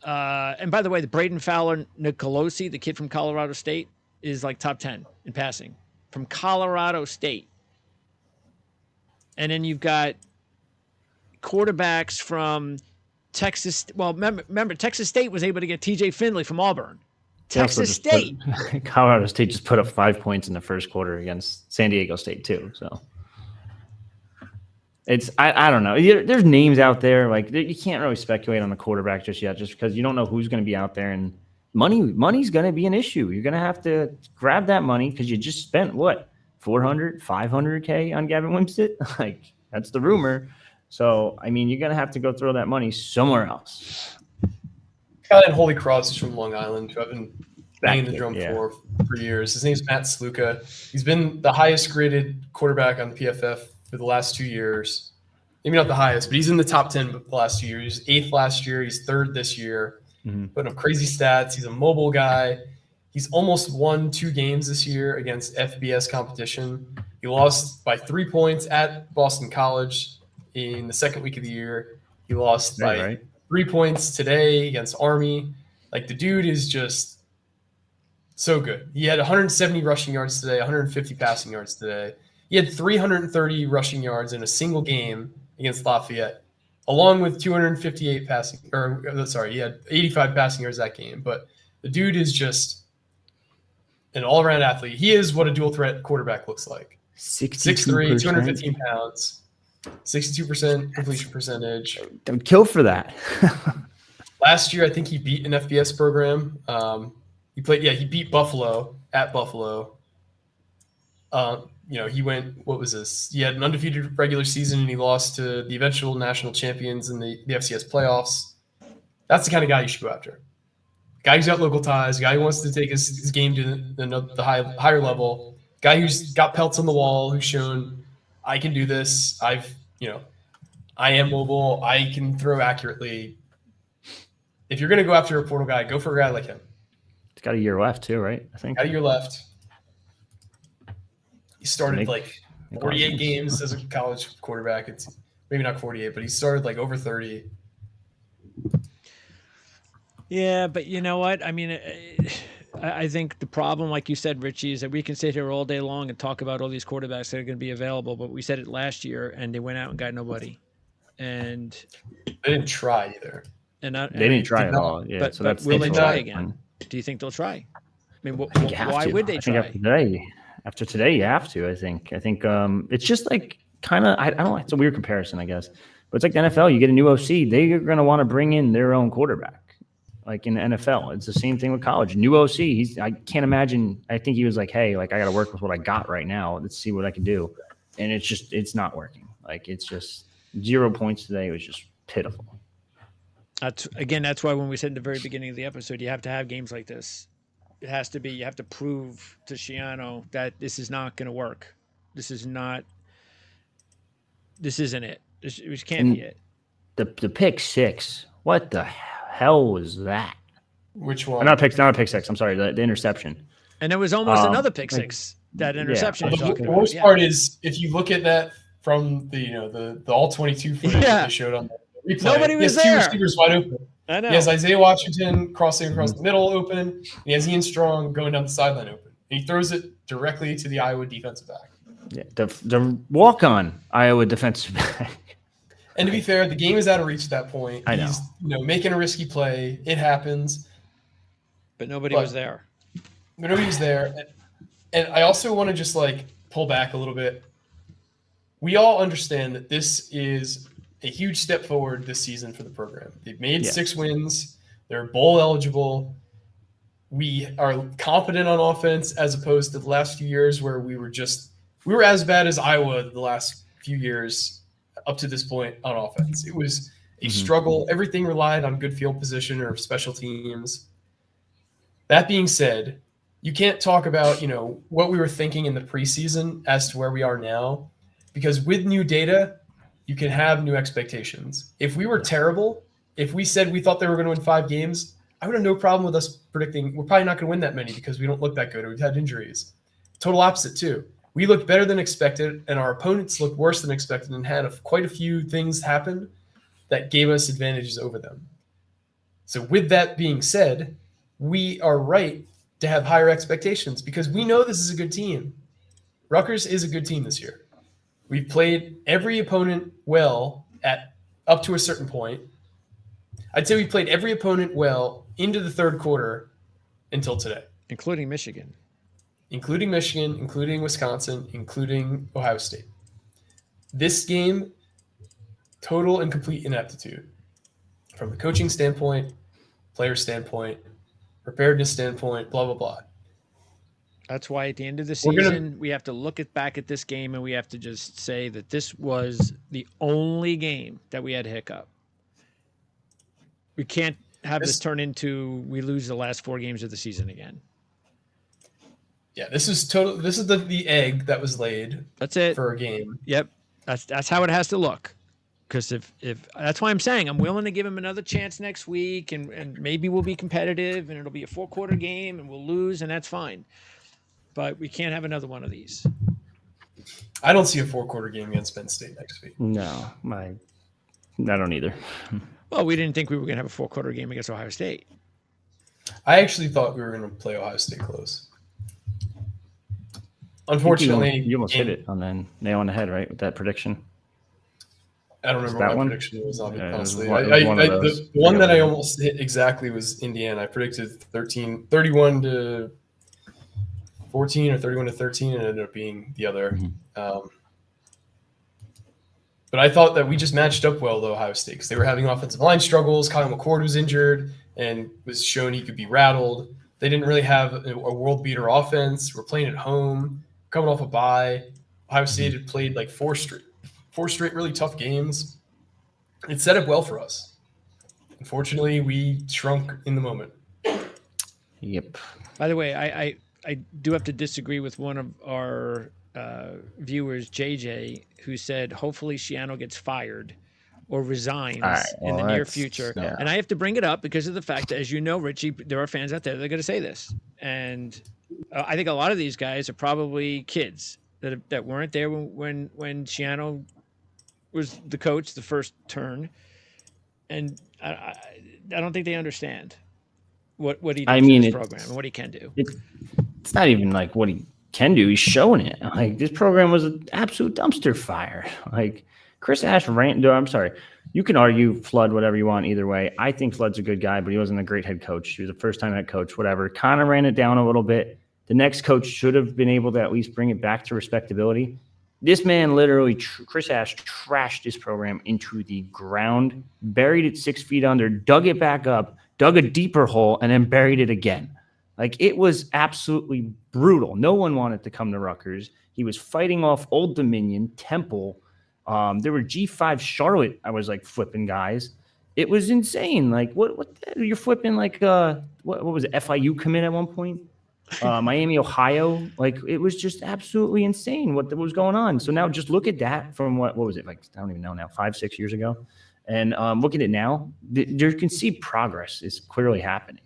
And by the way, the Braden Fowler Nicolosi, the kid from Colorado State, is like top 10 in passing from Colorado State. And then you've got quarterbacks from Texas. Well, remember Texas State was able to get TJ Finley from Auburn. Texas State. Colorado State just put up 5 points in the first quarter against San Diego State too. So it's I don't know. There's names out there, like you can't really speculate on the quarterback just yet, just because you don't know who's going to be out there, and money's going to be an issue. You're going to have to grab that money because you just spent what, 400, 500K on Gavin Wimsatt? Like, that's the rumor. So I mean, you're going to have to go throw that money somewhere else. Guy in Holy Cross is from Long Island, who I've been banging the drum for years. His name's Matt Sluka. He's been the highest graded quarterback on the PFF for the last 2 years. Maybe not the highest, but he's in the top 10 the last 2 years. He was 8th last year. He's 3rd this year. Putting up crazy stats. He's a mobile guy. He's almost won 2 games this year against FBS competition. He lost by 3 points at Boston College in the second week of the year. He lost by 3 points today against Army. Like, the dude is just so good. He had 170 rushing yards today, 150 passing yards today. He had 330 rushing yards in a single game against Lafayette, along with 258 passing. He had 85 passing yards that game. But the dude is just an all-around athlete. He is what a dual-threat quarterback looks like. 6'3", 215 pounds, 62% completion percentage. Don't kill for that. Last year, I think he beat an FBS program. He beat Buffalo at Buffalo. He went, what was this? He had an undefeated regular season, and he lost to the eventual national champions in the FCS playoffs. That's the kind of guy you should go after. Guy who's got local ties, guy who wants to take his game to the higher level, guy who's got pelts on the wall, who's shown I can do this. I am mobile. I can throw accurately. If you're going to go after a portal guy, go for a guy like him. He's got a year left too, right? I think. Got a year left. He started 48 games as a college quarterback. It's maybe not 48, but he started over 30. Yeah, but you know what? I mean, I think the problem, like you said, Richie, is that we can sit here all day long and talk about all these quarterbacks that are going to be available, but we said it last year, and they went out and got nobody. And they didn't try either. They didn't try at all. Yeah, but will they try again? Do you think they'll try? I mean, why would they try? After today, you have to. I think it's just kind of. I don't know. It's a weird comparison, I guess, but it's like the NFL. You get a new OC, they're going to want to bring in their own quarterback. Like in the NFL, it's the same thing with college. New OC, I can't imagine. I think he was like, "Hey, I got to work with what I got right now. Let's see what I can do," and it's not working. It's just 0 points today. It was just pitiful. That's why when we said at the very beginning of the episode, you have to have games like this. It has to be. You have to prove to Schiano that this is not going to work. This isn't it. This can't be it. The pick six. What the hell was that? Which one? Not a pick six. I'm sorry, the interception. And there was almost another pick six. That interception. Yeah. The worst part is if you look at that from the all 22 footage that they showed on the replay. Nobody was there. He has two receivers wide open. I know. He has Isaiah Washington crossing across the middle open. And he has Ian Strong going down the sideline open. And he throws it directly to the Iowa defensive back. Yeah, the walk-on Iowa defensive back. And to be fair, the game is out of reach at that point. I know. He's making a risky play. It happens. But nobody was there. But nobody was there. And I also want to just pull back a little bit. We all understand that this is a huge step forward this season for the program. They've made 6 wins. They're bowl eligible. We are competent on offense as opposed to the last few years where we were as bad as Iowa the last few years up to this point on offense. It was a struggle. Everything relied on good field position or special teams. That being said, you can't talk about, what we were thinking in the preseason as to where we are now, because with new data, you can have new expectations. If we were terrible, if we said we thought they were going to win 5 games, I would have no problem with us predicting we're probably not going to win that many because we don't look that good or we've had injuries. Total opposite too. We looked better than expected, and our opponents looked worse than expected and had quite a few things happen that gave us advantages over them. So with that being said, we are right to have higher expectations because we know this is a good team. Rutgers is a good team this year. We've played every opponent well up to a certain point. I'd say we played every opponent well into the third quarter until today. Including Michigan. Including Michigan, including Wisconsin, including Ohio State. This game, total and complete ineptitude. From the coaching standpoint, player standpoint, preparedness standpoint, blah, blah, blah. That's why at the end of the season, we have to look back at this game and we have to just say that this was the only game that we had a hiccup. We can't have this turn into we lose the last 4 games of the season again. Yeah, this is total. This is the egg that was laid. That's it for a game. Yep, that's how it has to look. Because if that's why I'm saying I'm willing to give him another chance next week, and maybe we'll be competitive, and it'll be a 4-quarter game, and we'll lose, and that's fine. But we can't have another one of these. I don't see a 4-quarter game against Penn State next week. No, I don't either. Well, we didn't think we were going to have a 4-quarter game against Ohio State. I actually thought we were going to play Ohio State close. Unfortunately, you almost hit it on the nail on the head, right, with that prediction. I don't remember what my prediction was on it, honestly. The one that I almost hit exactly was Indiana. I predicted 31 to 14 or 31 to 13, and it ended up being the other. But I thought that we just matched up well, though, Ohio State, because they were having offensive line struggles. Kyle McCord was injured and was shown he could be rattled. They didn't really have a world-beater offense. We're playing at home, coming off a bye. Ohio State had played 4 straight really tough games. It set up well for us. Unfortunately, we shrunk in the moment. Yep. By the way, I do have to disagree with one of our viewers, JJ, who said hopefully Schiano gets fired or resigns in the near future. Yeah. And I have to bring it up because of the fact that, as you know, Richie, there are fans out there that are going to say this. And I think a lot of these guys are probably kids that weren't there when Schiano was the coach the first turn. And I don't think they understand what he did for this program and what he can do. It's not even like what he can do. He's showing it. Like, this program was an absolute dumpster fire. Like, Chris Ash I'm sorry. You can argue Flood, whatever you want, either way. I think Flood's a good guy, but he wasn't a great head coach. He was a first-time head coach, whatever. Kind of ran it down a little bit. The next coach should have been able to at least bring it back to respectability. This man literally, Chris Ash, trashed this program into the ground, buried it 6 feet under, dug it back up, dug a deeper hole, and then buried it again. Like, it was absolutely brutal. No one wanted to come to Rutgers. He was fighting off Old Dominion, Temple. There were G5 Charlotte. I was like flipping guys. It was insane. Like, what you're flipping like what was it? FIU commit at one point? Miami, Ohio. Like, it was just absolutely insane what was going on. So now just look at that from what was it? Like, I don't even know now, 5-6 years ago. And look at it now. You can see progress is clearly happening.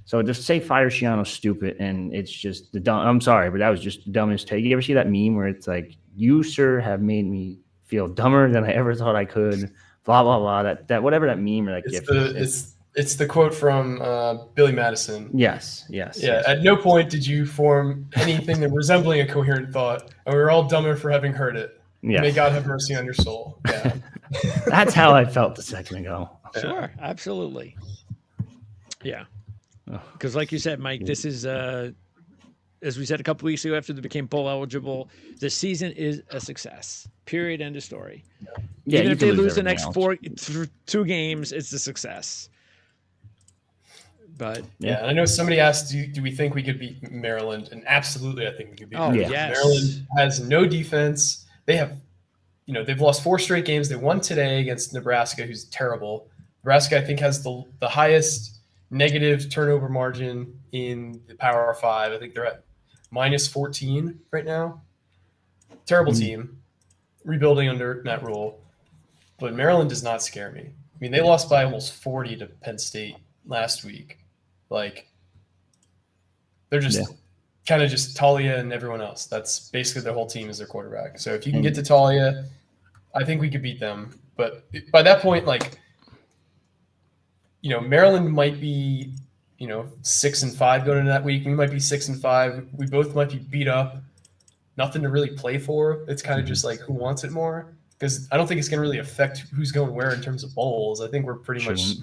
So just say fire Schiano stupid, and it's just the dumb. I'm sorry, but that was just the dumbest take. You ever see that meme where it's like, "You, sir, have made me feel dumber than I ever thought I could." Blah blah blah. That whatever that meme or that It's GIF. It's the quote from Billy Madison. Yes. Yeah. Yes. At no point did you form anything that resembling a coherent thought, and we were all dumber for having heard it. Yes. May God have mercy on your soul. Yeah. That's how I felt a second ago. Sure, absolutely. Yeah. Because like you said, Mike, this is, as we said a couple weeks ago after they became bowl eligible, the season is a success. Period. End of story. Yeah, even if they lose the next 2 games, it's a success. But yeah, and I know somebody asked, do we think we could beat Maryland? And absolutely, I think we could beat Maryland. Yes. Maryland has no defense. They have, they've lost 4 straight games. They won today against Nebraska, who's terrible. Nebraska, I think, has the highest negative turnover margin in the Power 5. I think they're at -14 right now. Terrible team, rebuilding under Matt Rule. But Maryland does not scare me. I mean, they lost by almost 40 to Penn State last week. Like, they're just kind of just Talia and everyone else. That's basically their whole team is their quarterback. So if you can get to Talia, I think we could beat them. But by that point, like, Maryland might be, 6-5 going into that week. We might be 6-5. We both might be beat up. Nothing to really play for. It's kind of just like who wants it more. Because I don't think it's going to really affect who's going where in terms of bowls. I think we're pretty much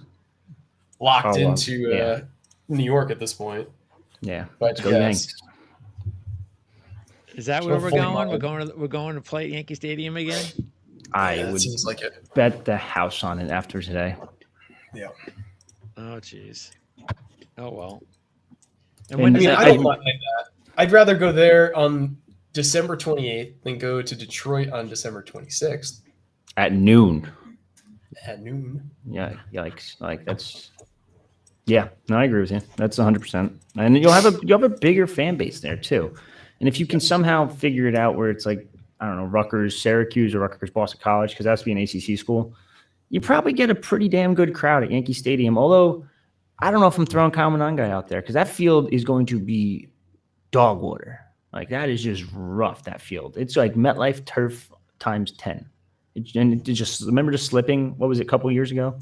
locked into New York at this point. Yeah. But Yanks. Is that where we're going? We're going to play at Yankee Stadium again? I would seems like it. Bet the house on it after today. Yeah. Oh, jeez. Oh, well. And when I don't mind that. I'd rather go there on December 28th than go to Detroit on December 26th. At noon. Yeah, like that's. Yeah, no, I agree with you. That's 100%. And you'll have a bigger fan base there too. And if you can somehow figure it out where it's like, I don't know, Rutgers, Syracuse, or Rutgers, Boston College, because that's be an ACC school, you probably get a pretty damn good crowd at Yankee Stadium. Although, I don't know if I'm throwing Kyle Monangai out there, because that field is going to be dog water. Like, that is just rough, that field. It's like MetLife turf times 10. And it just, remember the slipping, what was it, a couple years ago?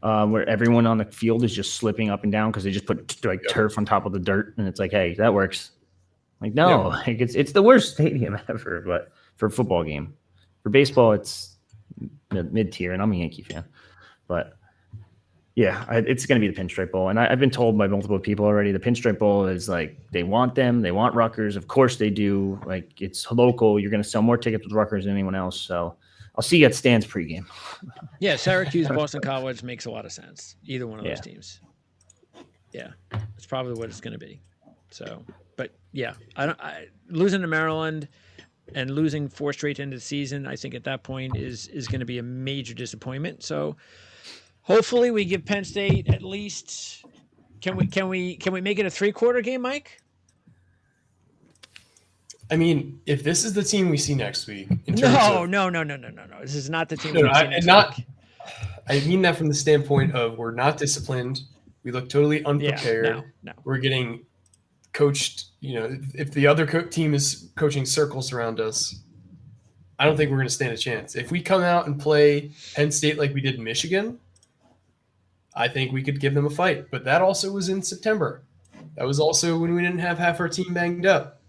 Where everyone on the field is just slipping up and down because they just put like turf on top of the dirt, and it's like, hey, that works. Like, no, like it's the worst stadium ever, but for a football game. For baseball, it's mid-tier, and I'm a Yankee fan. But yeah, it's going to be the Pinstripe Bowl. And I've been told by multiple people already, the Pinstripe Bowl is like, they want them. They want Rutgers. Of course they do. Like, it's local. You're going to sell more tickets with Rutgers than anyone else. So I'll see you at Stan's pregame. Yeah, Syracuse, Boston College makes a lot of sense. Either one of those teams. Yeah, that's probably what it's going to be. So, but yeah, losing to Maryland and losing 4 straight into the season, I think at that point is going to be a major disappointment. So hopefully we give Penn State at least Can we make it a 3-quarter game, Mike? I mean, if this is the team we see next week, in terms No. This is not the team we see next week. I mean that from the standpoint of we're not disciplined. We look totally unprepared. Yeah, no. We're getting coached. If the other team is coaching circles around us, I don't think we're going to stand a chance. If we come out and play Penn State like we did in Michigan, I think we could give them a fight. But that also was in September. That was also when we didn't have half our team banged up.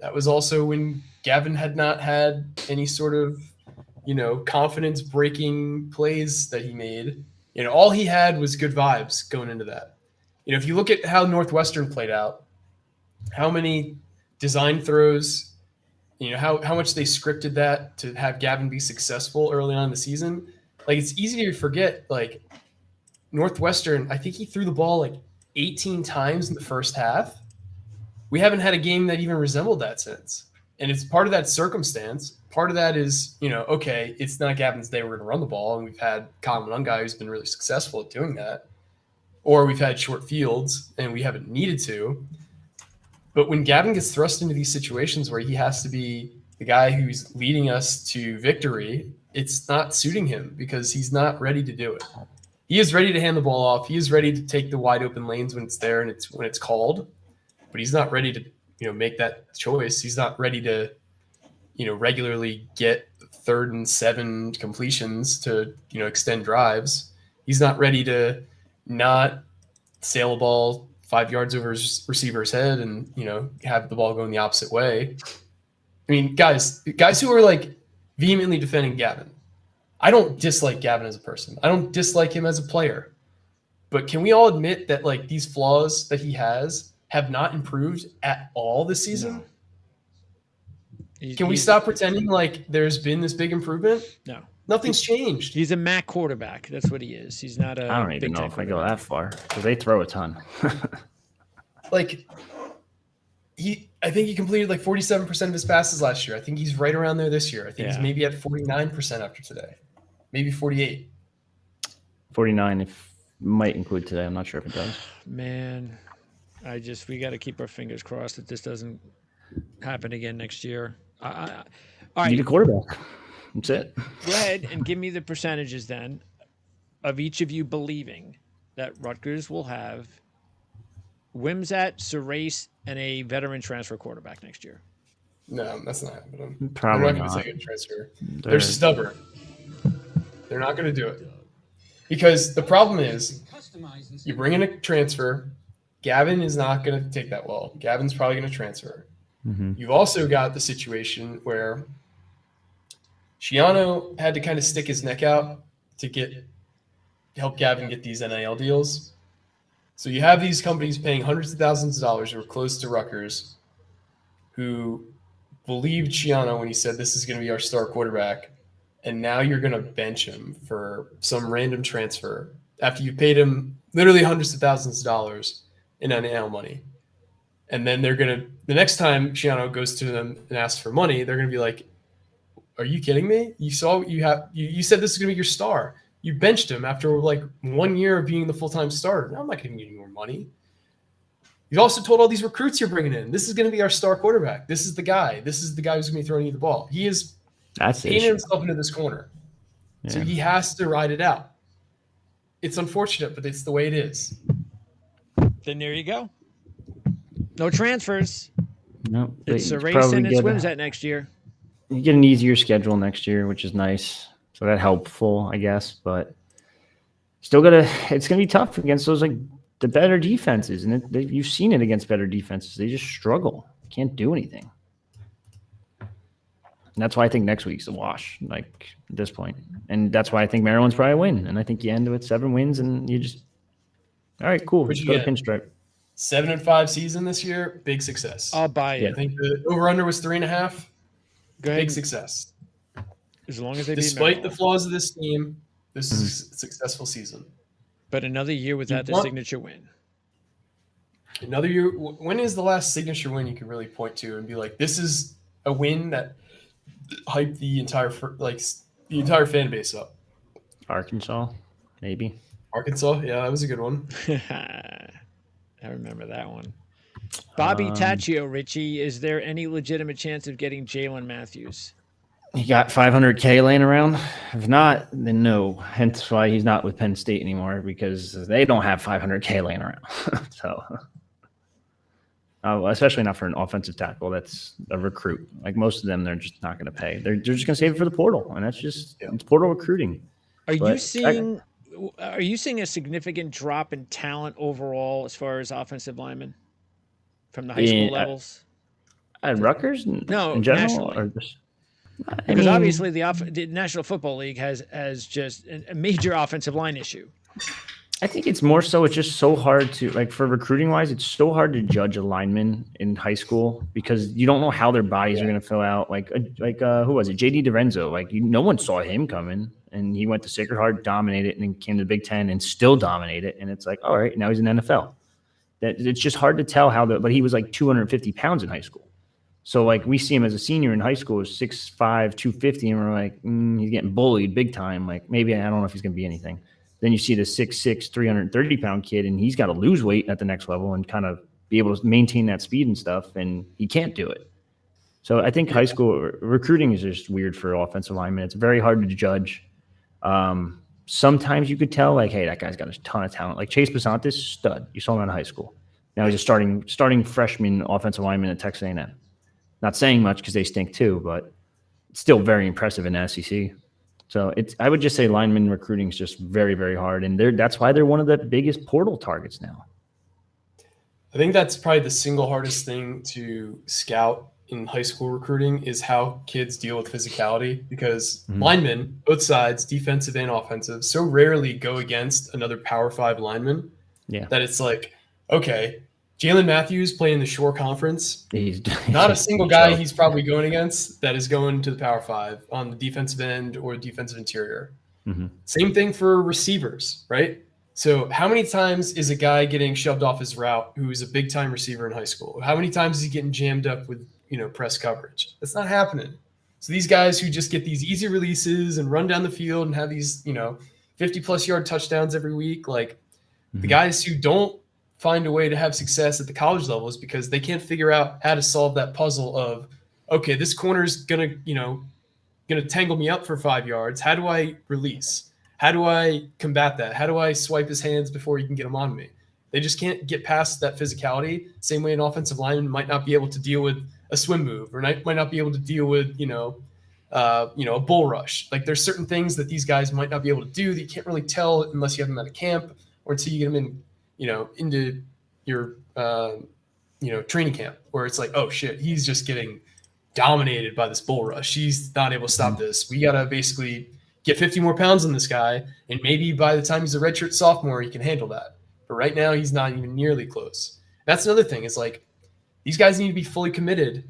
That was also when Gavin had not had any sort of, confidence-breaking plays that he made. All he had was good vibes going into that. If you look at how Northwestern played out, how many design throws, how much they scripted that to have Gavin be successful early on in the season. Like, it's easy to forget, like, Northwestern, I think he threw the ball like 18 times in the first half. We haven't had a game that even resembled that since. And it's part of that circumstance. Part of that is, okay, it's not Gavin's day. We're going to run the ball. And we've had Colin Mungai who's been really successful at doing that. Or we've had short fields and we haven't needed to. But when Gavin gets thrust into these situations where he has to be the guy who's leading us to victory, it's not suiting him because he's not ready to do it. He is ready to hand the ball off. He is ready to take the wide open lanes when it's there and when it's called. But he's not ready to, make that choice. He's not ready to, regularly get 3rd and 7 completions to, extend drives. He's not ready to not sail a ball 5 yards over his receiver's head and, have the ball going the opposite way. I mean, guys who are like vehemently defending Gavin. I don't dislike Gavin as a person. I don't dislike him as a player. But can we all admit that like these flaws that he has have not improved at all this season? No. Can we stop pretending like there's been this big improvement? No. Nothing's changed. He's a MAC quarterback. That's what he is. He's not a I don't even know if I go that far because they throw a ton. Like, I think he completed like 47% of his passes last year. I think he's right around there this year. I think he's maybe at 49% after today. Maybe 48. 49 if might include today. I'm not sure if it does. Man, we got to keep our fingers crossed that this doesn't happen again next year. All right. Need a quarterback. That's it. Go ahead and give me the percentages then of each of you believing that Rutgers will have Wimsatt, Surace, and a veteran transfer quarterback next year. No, that's not happening. Probably They're not not. going to take a transfer. They're stubborn. They're not going to do it. Because the problem is you bring in a transfer. Gavin is not going to take that well. Gavin's probably going to transfer. Mm-hmm. You've also got the situation where Schiano had to kind of stick his neck out to help Gavin get these NIL deals. So you have these companies paying hundreds of thousands of dollars who are close to Rutgers who believed Schiano when he said this is going to be our star quarterback, and now you're going to bench him for some random transfer after you paid him literally hundreds of thousands of dollars in NIL money. And then the next time Schiano goes to them and asks for money, they're going to be like, are you kidding me? You said this is going to be your star. You benched him after like 1 year of being the full-time starter. Now I'm not giving you any more money. You've also told all these recruits you're bringing in, this is going to be our star quarterback. This is the guy. This is the guy who's going to be throwing you the ball. He is painting himself into this corner. Yeah. So he has to ride it out. It's unfortunate, but it's the way it is. Then there you go. No transfers. No. It's a race and it swims that next year. You get an easier schedule next year, which is nice. So that's helpful, I guess. But still it's gonna be tough against those like the better defenses, and you've seen it against better defenses. They just struggle. Can't do anything. And that's why I think next week's a wash, like at this point. And that's why I think Maryland's probably a win. And I think you end with 7 wins, and you just all right, cool. Let's go to pinstripe. 7-5 season this year, big success. I'll buy it. I think the over/under was 3.5. Go ahead. Big success. As long as they despite the flaws of this team, this is a successful season. But another year without the signature win. Another year. When is the last signature win you can really point to and be like, this is a win that hyped the entire fan base up? Arkansas, maybe. Arkansas, yeah, that was a good one. I remember that one. Bobby Taccio, Richie, is there any legitimate chance of getting Jalen Matthews? He got $500K laying around. If not, then no. Hence why he's not with Penn State anymore, because they don't have $500K laying around. So, especially not for an offensive tackle that's a recruit. Like most of them, they're just not going to pay. They're just going to save it for the portal, and that's just it's portal recruiting. Are you seeing a significant drop in talent overall as far as offensive linemen from the high school levels? At Rutgers? No, in general, nationally. or just, because obviously the National Football League has just a major offensive line issue. I think it's more so it's just so hard to, like, for recruiting wise, it's so hard to judge a lineman in high school because you don't know how their bodies are going to fill out. Like who was it? JD DiRenzo. Like no one saw him coming, and he went to Sacred Heart, dominated, and then came to the Big Ten and still dominated. And it's like, all right, now he's in the NFL. That it's just hard to tell but he was like 250 pounds in high school. So, like, we see him as a senior in high school, 6'5", 250, and we're like, he's getting bullied big time. Like, maybe I don't know if he's going to be anything. Then you see the 6'6", 330-pound kid, and he's got to lose weight at the next level and kind of be able to maintain that speed and stuff, and he can't do it. So I think high school recruiting is just weird for offensive linemen. It's very hard to judge. Sometimes you could tell, like, hey, that guy's got a ton of talent. Like Chase Basantis, stud. You saw him out of high school. Now he's a starting freshman offensive lineman at Texas A&M. Not saying much because they stink too, but it's still very impressive in the SEC. So I would just say lineman recruiting is just very, very hard, and that's why they're one of the biggest portal targets now. I think that's probably the single hardest thing to scout in high school recruiting is how kids deal with physicality, because linemen, both sides, defensive and offensive, so rarely go against another Power 5 lineman that it's like, okay, Jalen Matthews playing in the Shore Conference. He's not a single guy he's probably going against that is going to the Power 5 on the defensive end or defensive interior. Same thing for receivers, right? So how many times is a guy getting shoved off his route who's a big-time receiver in high school? How many times is he getting jammed up with, press coverage? That's not happening. So these guys who just get these easy releases and run down the field and have these, 50-plus yard touchdowns every week, like the guys who don't find a way to have success at the college level is because they can't figure out how to solve that puzzle of, okay, this corner's gonna tangle me up for 5 yards. How do I release? How do I combat that? How do I swipe his hands before he can get them on me? They just can't get past that physicality. Same way an offensive lineman might not be able to deal with a swim move, or might not be able to deal with, a bull rush. Like there's certain things that these guys might not be able to do that you can't really tell unless you have them at a camp or until you get them in, into your, training camp, where it's like, oh shit, he's just getting dominated by this bull rush. He's not able to stop this. We got to basically get 50 more pounds on this guy. And maybe by the time he's a redshirt sophomore, he can handle that. But right now he's not even nearly close. That's another thing is like, these guys need to be fully committed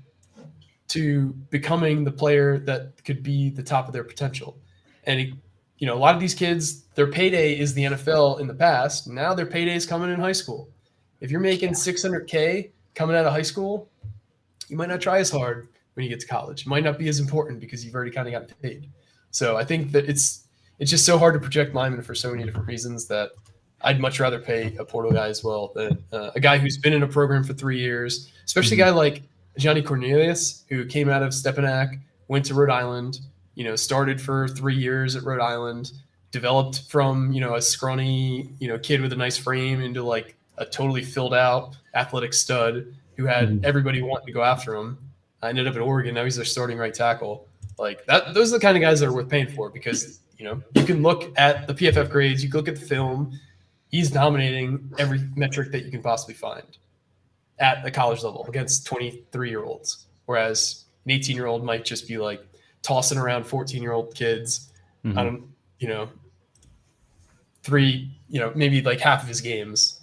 to becoming the player that could be the top of their potential. And a lot of these kids, their payday is the NFL in the past. Now their payday is coming in high school. If you're making $600K coming out of high school, you might not try as hard when you get to college. It might not be as important because you've already kind of gotten paid. So I think that it's just so hard to project linemen for so many different reasons that I'd much rather pay a portal guy as well than a guy who's been in a program for 3 years, especially a guy like Johnny Cornelius, who came out of Stepanak, went to Rhode Island, started for 3 years at Rhode Island, developed from, a scrawny, kid with a nice frame into like a totally filled out athletic stud who had everybody wanting to go after him. I ended up at Oregon. Now he's their starting right tackle. Like that, those are the kind of guys that are worth paying for because, you can look at the PFF grades, you can look at the film. He's dominating every metric that you can possibly find at the college level against 23-year-olds. Whereas an 18-year-old might just be like tossing around 14-year-old kids on, maybe like half of his games.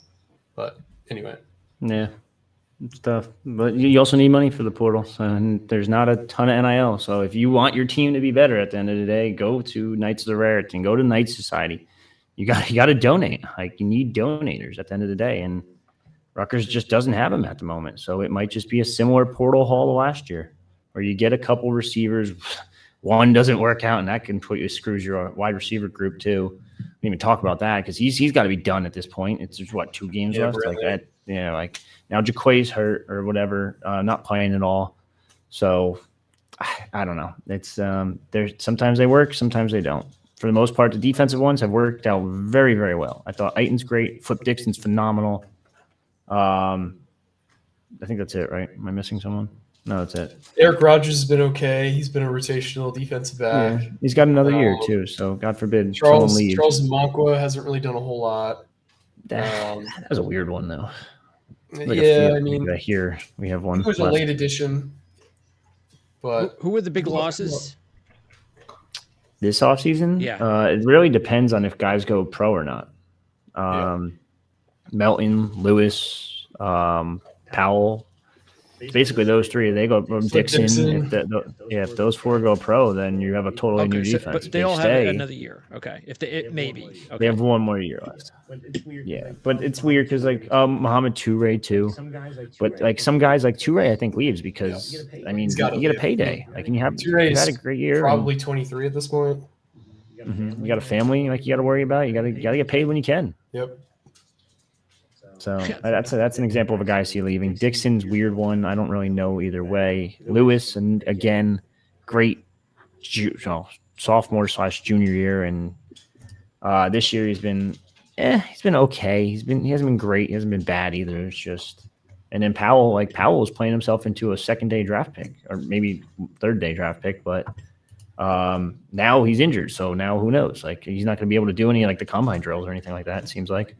But anyway. Yeah, it's tough. But you also need money for the portal. And there's not a ton of NIL. So if you want your team to be better at the end of the day, go to Knights of the Raritan, go to Knights Society. You got to donate. Like you need donators at the end of the day. And Rutgers just doesn't have them at the moment. So it might just be a similar portal haul to last year where you get a couple receivers. One doesn't work out, and that completely screws your wide receiver group too. We didn't even talk about that because he's got to be done at this point. It's just 2 games left. Like that, like now Jaquay's hurt or whatever, not playing at all. So I don't know. It's there's sometimes they work, sometimes they don't. For the most part, the defensive ones have worked out very, very well. I thought Aiton's great. Flip Dixon's phenomenal. I think that's it, right? Am I missing someone? No, that's it. Eric Rogers has been okay. He's been a rotational defensive back. Yeah, he's got another year too, so God forbid Charles someone leaves. Charles Monkwa hasn't really done a whole lot. That was a weird one, though. I mean, here we have one. It was a late addition. But who were the big losses this offseason? Yeah, it really depends on if guys go pro or not. Melton, Lewis, Powell. Basically, those three. They go from Dixon. If those four go pro, then you have a totally new defense. But they all have another year. Okay, maybe. Okay. They have one more year left. Yeah, but it's weird because like Mohamed Toure too. But like some guys like Toure, I think leaves because I mean you get a payday. Like and you had a great year. Probably 23 at this point. You got a family like you got to worry about. You got to get paid when you can. Yep. So that's an example of a guy I see leaving. Dixon's weird one. I don't really know either way. Lewis, and again, great sophomore/junior year, and this year he's been okay. He hasn't been great. He hasn't been bad either. It's just, and then Powell was playing himself into a second-day draft pick or maybe third-day draft pick, but now he's injured. So now who knows? Like he's not going to be able to do any like the combine drills or anything like that. It seems like.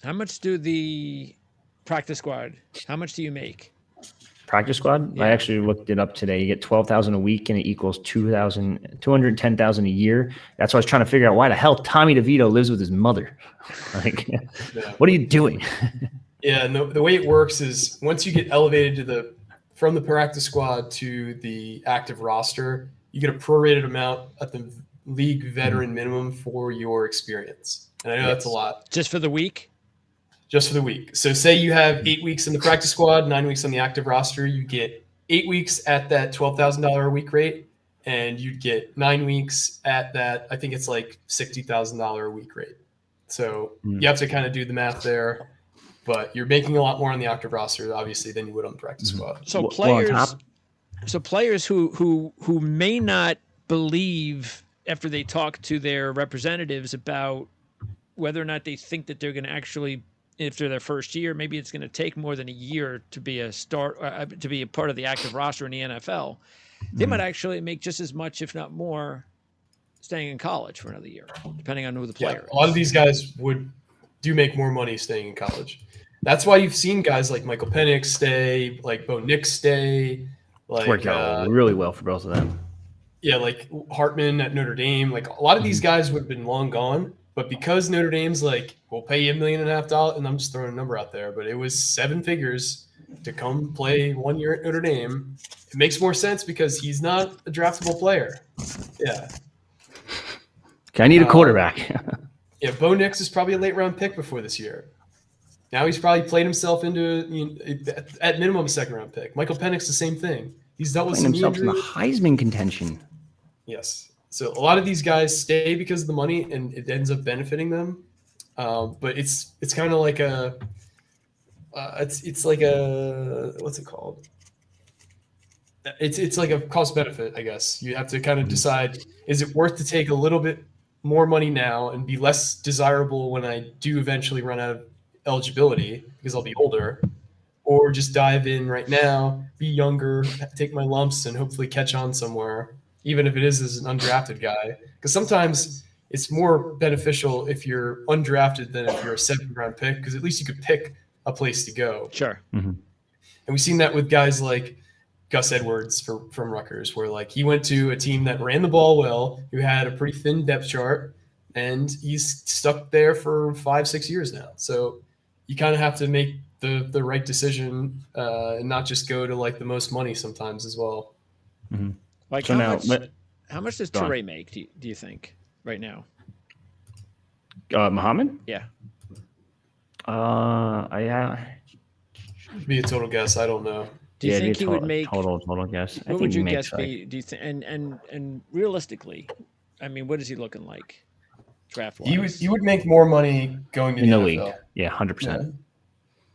How much do the practice squad? How much do you make? Practice squad? Yeah. I actually looked it up today. You get $12,000 a week, and it equals $210,000 a year. That's why I was trying to figure out why the hell Tommy DeVito lives with his mother. Like, what are you doing? Yeah, no. The way it works is once you get elevated from the practice squad to the active roster, you get a prorated amount at the league veteran minimum for your experience. And I know that's a lot. Just for the week? Just for the week. So say you have 8 weeks in the practice squad, 9 weeks on the active roster, you get 8 weeks at that $12,000 a week rate, and you'd get 9 weeks at that, I think it's like $60,000 a week rate. So you have to kind of do the math there, but you're making a lot more on the active roster, obviously, than you would on the practice squad. So players who may not believe after they talk to their representatives about whether or not they think that they're going to actually, after their first year, maybe it's going to take more than a year to be to be a part of the active roster in the NFL. They might actually make just as much, if not more, staying in college for another year, depending on who the player is. A lot of these guys do make more money staying in college. That's why you've seen guys like Michael Penix stay, like Bo Nix stay. It's worked out really well for both of them. Yeah, like Hartman at Notre Dame. Like a lot of these guys would have been long gone. But because Notre Dame's like, we'll pay you $1.5 million, and I'm just throwing a number out there, but it was 7 figures to come play 1 year at Notre Dame. It makes more sense because he's not a draftable player. Yeah. I need a quarterback. Yeah, Bo Nix is probably a late round pick before this year. Now he's probably played himself into, at minimum, a second round pick. Michael Penix, the same thing. He's dealt with some himself injury. in the Heisman contention. Yes. So a lot of these guys stay because of the money, and it ends up benefiting them. But it's kind of like it's like a what's it called? It's like a cost benefit, I guess. You have to kind of decide: is it worth to take a little bit more money now and be less desirable when I do eventually run out of eligibility because I'll be older, or just dive in right now, be younger, take my lumps, and hopefully catch on somewhere, even if it is as an undrafted guy. Because sometimes it's more beneficial if you're undrafted than if you're a 7th round pick, because at least you could pick a place to go. Sure. Mm-hmm. And we've seen that with guys like Gus Edwards from Rutgers, where like he went to a team that ran the ball well, who had a pretty thin depth chart, and he's stuck there for 5-6 years now. So you kind of have to make the right decision and not just go to like the most money sometimes as well. Mm-hmm. Like so how much does Toure make, do you think, right now? Muhammad? Yeah. Be a total guess. I don't know. Do you think he would make total guess? What would your guess be? Do you think? And realistically, I mean, what is he looking like draft wise? He would make more money going to in the NFL. league. Yeah, 100%.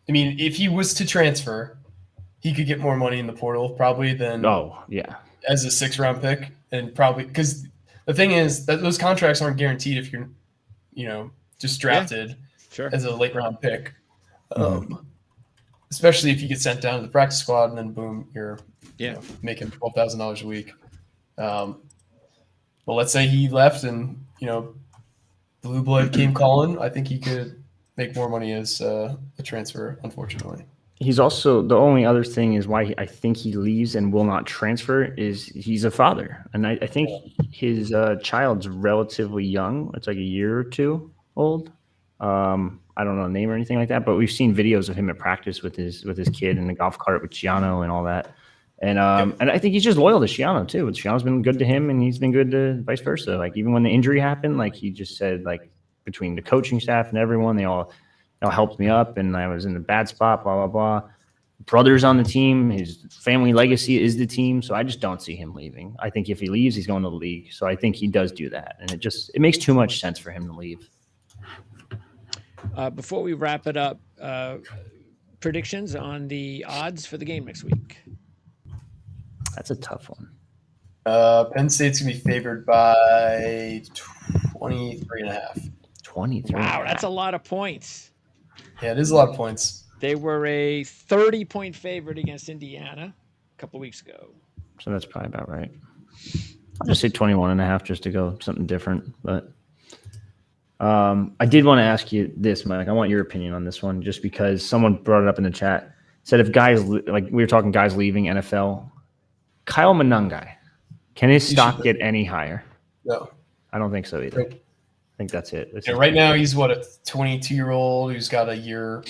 I mean, if he was to transfer, he could get more money in the portal probably than as a 6th-round pick, and probably because the thing is that those contracts aren't guaranteed if you're, just drafted as a late-round pick. Especially if you get sent down to the practice squad and then boom, you're making $12,000 a week. But let's say he left and blue blood came calling. I think he could make more money as a transfer. Unfortunately, he's also the only other thing is why I think he leaves and will not transfer is he's a father, and I think his child's relatively young. It's like a year or two old. I don't know the name or anything like that, but we've seen videos of him at practice with his kid in the golf cart with Schiano and all that. And and I think he's just loyal to Schiano too. Schiano's been good to him, and he's been good to vice versa. Like even when the injury happened, like he just said, like between the coaching staff and everyone, they all helped me up, and I was in a bad spot. Blah blah blah. Brothers on the team, his family legacy is the team, so I just don't see him leaving. I think if he leaves, he's going to the league. So I think he does do that, and it makes too much sense for him to leave. Before we wrap it up, predictions on the odds for the game next week. That's a tough one. Penn State's going to be favored by 23.5. 23. Wow, that's a lot of points. Yeah, it is a lot of points. They were a 30-point favorite against Indiana a couple weeks ago. So that's probably about right. I'll just say 21.5 just to go something different. But I did want to ask you this, Mike. I want your opinion on this one just because someone brought it up in the chat. Said if guys, like we were talking guys leaving NFL, Kyle Monangai, can his stock get any higher? No. I don't think so either. I think that's it. Right now he's a 22-year-old who's got a year.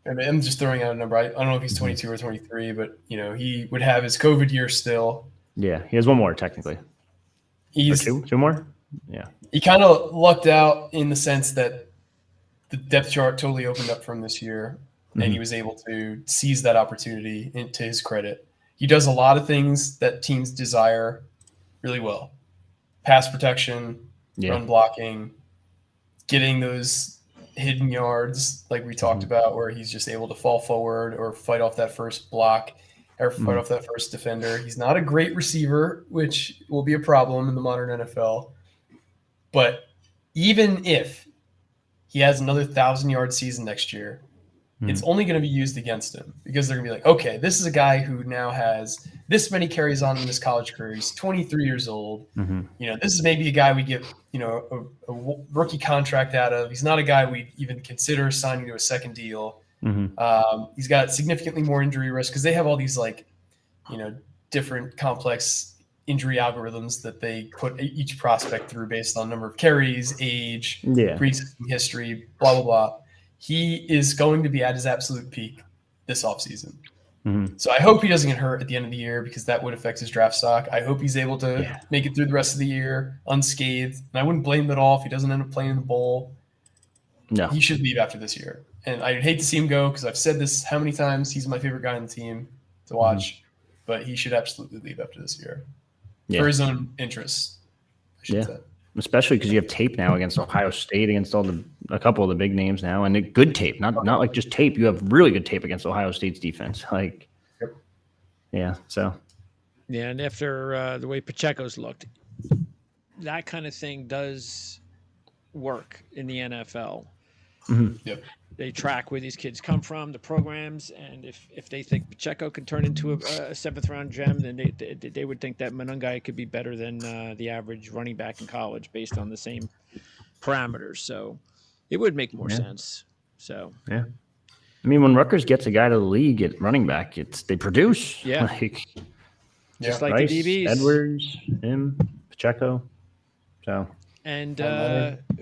I mean, I'm just throwing out a number. I don't know if he's 22 or 23, but he would have his COVID year still. Yeah, he has one more technically. He's two more. Yeah. He kind of lucked out in the sense that the depth chart totally opened up from this year, and he was able to seize that opportunity. To his credit, he does a lot of things that teams desire really well: pass protection, run blocking, getting those hidden yards like we talked about, where he's just able to fall forward or fight off that first block or fight off that first defender. He's not a great receiver, which will be a problem in the modern NFL. But even if he has another 1,000-yard season next year, it's only going to be used against him because they're going to be like, okay, this is a guy who now has this many carries on in his college career. He's 23 years old. This is maybe a guy we get, a rookie contract out of. He's not a guy we even consider signing to a second deal. He's got significantly more injury risk because they have all these different complex injury algorithms that they put each prospect through based on number of carries, age, pre-existing history, blah, blah, blah. He is going to be at his absolute peak this offseason. So I hope he doesn't get hurt at the end of the year because that would affect his draft stock. I hope he's able to make it through the rest of the year unscathed. And I wouldn't blame him at all if he doesn't end up playing in the bowl. No. He should leave after this year. And I'd hate to see him go because I've said this how many times. He's my favorite guy on the team to watch. But he should absolutely leave after this year. For his own interests, I should say. Especially because you have tape now against Ohio State, against a couple of the big names now, and a good tape, not like just tape. You have really good tape against Ohio State's defense. And after the way Pacheco's looked, that kind of thing does work in the NFL. They track where these kids come from, the programs, and if they think Pacheco can turn into a 7th-round gem, then they would think that Monangai could be better than the average running back in college based on the same parameters. So it would make more sense. So I mean, when Rutgers gets a guy to the league at running back, they produce. Just like Rice, the DBs, Edwards, him, Pacheco. So. And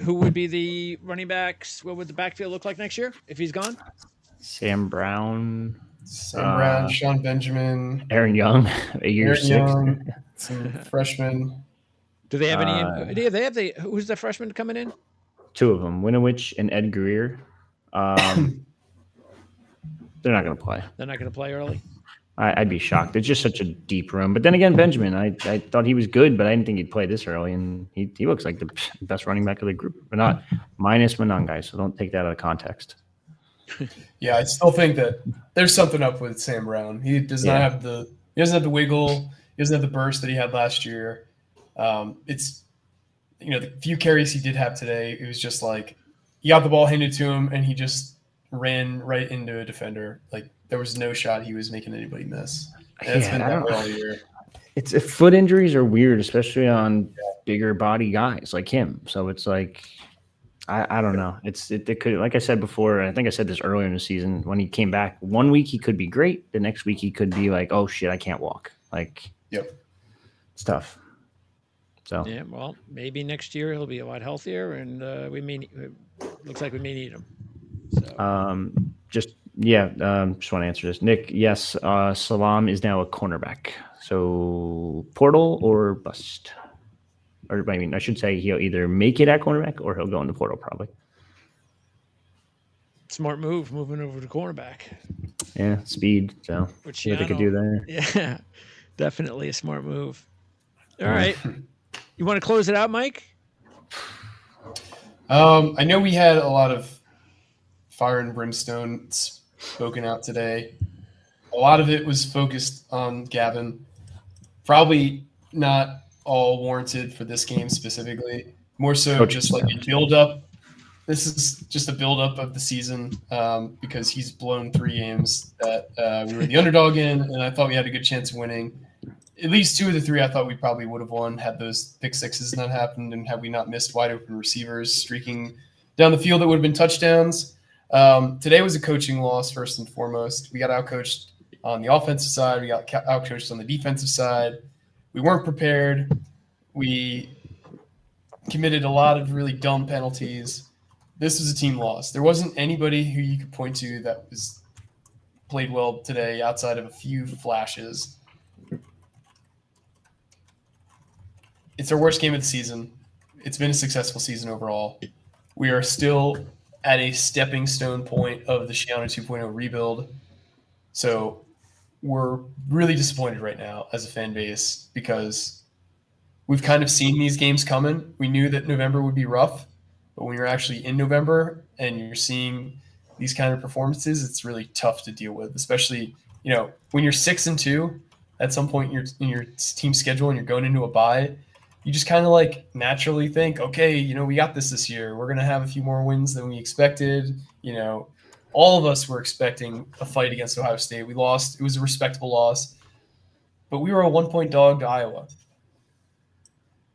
who would be the running backs? What would the backfield look like next year if he's gone? Sam Brown, Sean Benjamin, Aaron Young, a year 6, some freshmen. Do they have any? Who's the freshman coming in? 2 of them, Winovich and Ed Greer. They're not going to play. They're not going to play early. I'd be shocked. It's just such a deep room. But then again, Benjamin, I thought he was good, but I didn't think he'd play this early. And he looks like the best running back of the group. But not minus Monangai, so don't take that out of context. Yeah, I still think that there's something up with Sam Brown. He does not have the wiggle. He doesn't have the burst that he had last year. It's the few carries he did have today, it was just like he got the ball handed to him and he just ran right into a defender. Like there was no shot he was making anybody miss. And it's been that way all year. It's foot injuries are weird, especially on bigger body guys like him. So it's like I don't know. It could, like I said before, I think I said this earlier in the season, when he came back, 1 week he could be great. The next week he could be like, oh shit, I can't walk. Like, it's tough. So yeah, well, maybe next year he'll be a lot healthier, and looks like we may need him. So. Just want to answer this, Nick. Yes, Salam is now a cornerback. So portal or bust. Or I mean, I should say he'll either make it at cornerback or he'll go in the portal probably. Smart move, moving over to cornerback. Yeah, speed. So what they could do there. Yeah, definitely a smart move. All right, you want to close it out, Mike? I know we had a lot of fire and brimstone spoken out today. A lot of it was focused on Gavin. Probably not all warranted for this game specifically. More so just like a build-up. This is just a build-up of the season because he's blown 3 games that we were the underdog in, and I thought we had a good chance of winning. At least 2 of the 3 I thought we probably would have won had those pick sixes not happened and had we not missed wide-open receivers streaking down the field that would have been touchdowns. Today was a coaching loss, first and foremost. We got outcoached on the offensive side. We got outcoached on the defensive side. We weren't prepared. We committed a lot of really dumb penalties. This was a team loss. There wasn't anybody who you could point to that was played well today outside of a few flashes. It's our worst game of the season. It's been a successful season overall. We are still at a stepping stone point of the Schiano 2.0 rebuild. So we're really disappointed right now as a fan base because we've kind of seen these games coming. We knew that November would be rough, but when you're actually in November and you're seeing these kind of performances, it's really tough to deal with, especially, when you're 6-2 at some point in your team schedule and you're going into a bye, you just kind of like naturally think, okay, we got this year. We're going to have a few more wins than we expected. All of us were expecting a fight against Ohio State. We lost. It was a respectable loss, but we were a 1-point dog to Iowa.